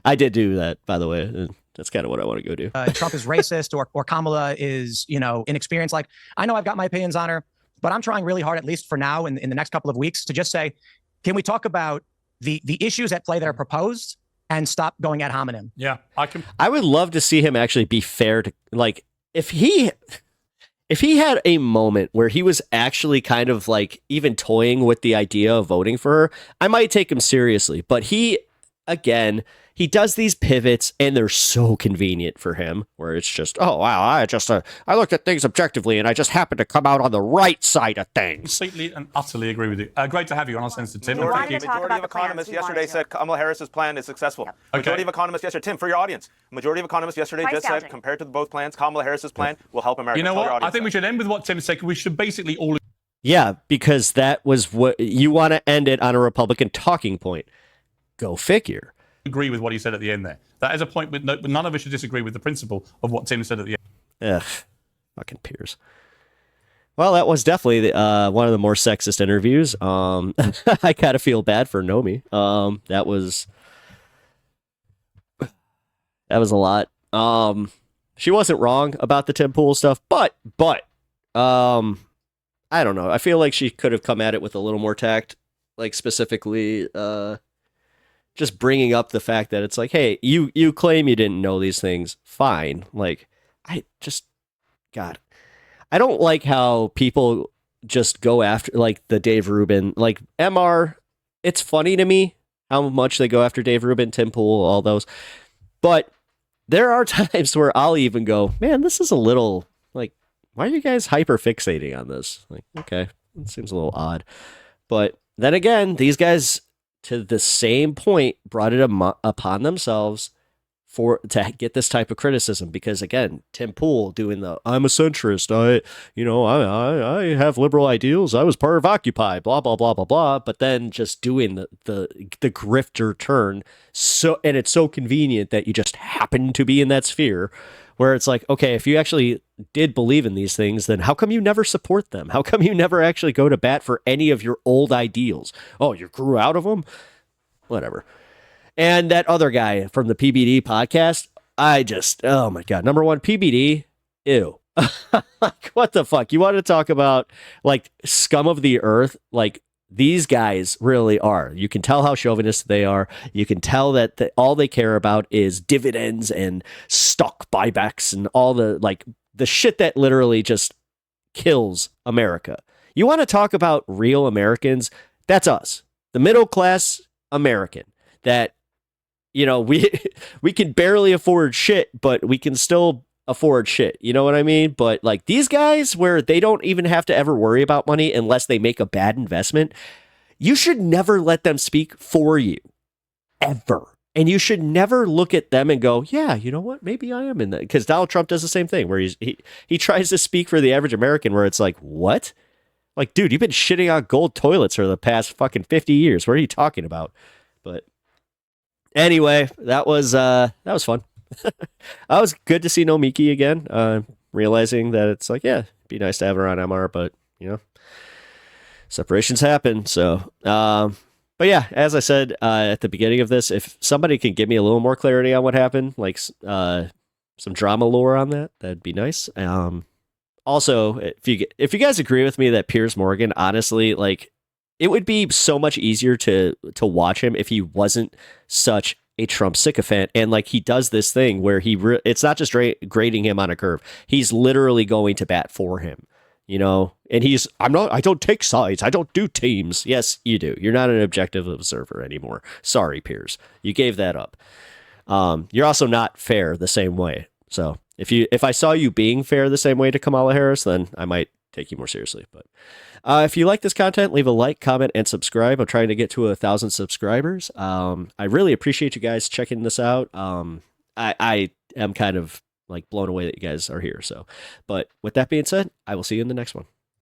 Speaker 1: I did do that, by the way. That's kind of what I want to go do.
Speaker 3: Trump is racist or Kamala is, inexperienced. Like, I know I've got my opinions on her, but I'm trying really hard, at least for now, in the next couple of weeks, to just say, can we talk about the issues at play that are proposed and stop going ad hominem?
Speaker 2: Yeah,
Speaker 1: I would love to see him actually be fair to, like, if he had a moment where he was actually kind of like even toying with the idea of voting for her, I might take him seriously. But he does these pivots and they're so convenient for him, where it's just, oh, wow, I looked at things objectively and I just happened to come out on the right side of things.
Speaker 2: Completely and utterly agree with you. Great to have you on our Sensitive Tim.
Speaker 4: Majority of economists yesterday said Kamala Harris's plan is successful. Yep. Majority of economists yesterday, Tim, for your audience, majority of economists yesterday just said, compared to both plans, Kamala Harris's plan will help America.
Speaker 2: You know what? I think we should end with what Tim said. We should basically all.
Speaker 1: Yeah, because that was what you want to end it on, a Republican talking point. Go figure.
Speaker 2: Agree with what he said at the end there. That is a point with none of us should disagree with the principle of what Tim said at the end.
Speaker 1: Ugh, fucking Piers. Well, that was definitely one of the more sexist interviews. I kind of feel bad for Nomi. That was a lot. She wasn't wrong about the Tim Pool stuff, but I don't know. I feel like she could have come at it with a little more tact, like specifically just bringing up the fact that it's like, hey, you claim you didn't know these things. Fine. Like, God, I don't like how people just go after, like, the Dave Rubin, like, MR. It's funny to me how much they go after Dave Rubin, Tim Pool, all those. But there are times where I'll even go, man, this is a little, like, why are you guys hyper fixating on this? Like, okay, it seems a little odd. But then again, these guys, to the same point, brought it upon themselves to get this type of criticism, because again, Tim Pool doing the I'm a centrist, I have liberal ideals, I was part of Occupy, blah blah blah blah blah, but then just doing the grifter turn, and it's so convenient that you just happen to be in that sphere, where it's like, okay, if you actually did believe in these things, then how come you never support them? How come you never actually go to bat for any of your old ideals? Oh, you grew out of them? Whatever. And that other guy from the PBD podcast, oh my God. Number one, PBD, ew. Like, what the fuck? You want to talk about, like, scum of the earth? Like, these guys really are. You can tell how chauvinistic they are. You can tell that all they care about is dividends and stock buybacks and all the shit that literally just kills America. You want to talk about real Americans? That's us, the middle class American that, we can barely afford shit, but we can still afford shit. You know what I mean? But like these guys where they don't even have to ever worry about money unless they make a bad investment, you should never let them speak for you. Ever. And you should never look at them and go, yeah, you know what? Maybe I am in that. Because Donald Trump does the same thing where he tries to speak for the average American where it's like, what? Like, dude, you've been shitting on gold toilets for the past fucking 50 years. What are you talking about? But anyway, that was fun. That was good to see Nomiki again. Realizing that it's like, yeah, it'd be nice to have her on MR, but you know, separations happen. So, but yeah, as I said at the beginning of this, if somebody can give me a little more clarity on what happened, like some drama lore on that, that'd be nice. Also, if you guys agree with me that Piers Morgan, honestly, like it would be so much easier to watch him if he wasn't such a Trump sycophant, and like he does this thing where it's not just grading him on a curve; he's literally going to bat for him. You know, and I don't take sides. I don't do teams. Yes, you do. You're not an objective observer anymore. Sorry, Piers. You gave that up. You're also not fair the same way. So if I saw you being fair the same way to Kamala Harris, then I might take you more seriously. But if you like this content, leave a like, comment, and subscribe. I'm trying to get to 1,000 subscribers. I really appreciate you guys checking this out. I am kind of like blown away that you guys are here. So, but with that being said, I will see you in the next one.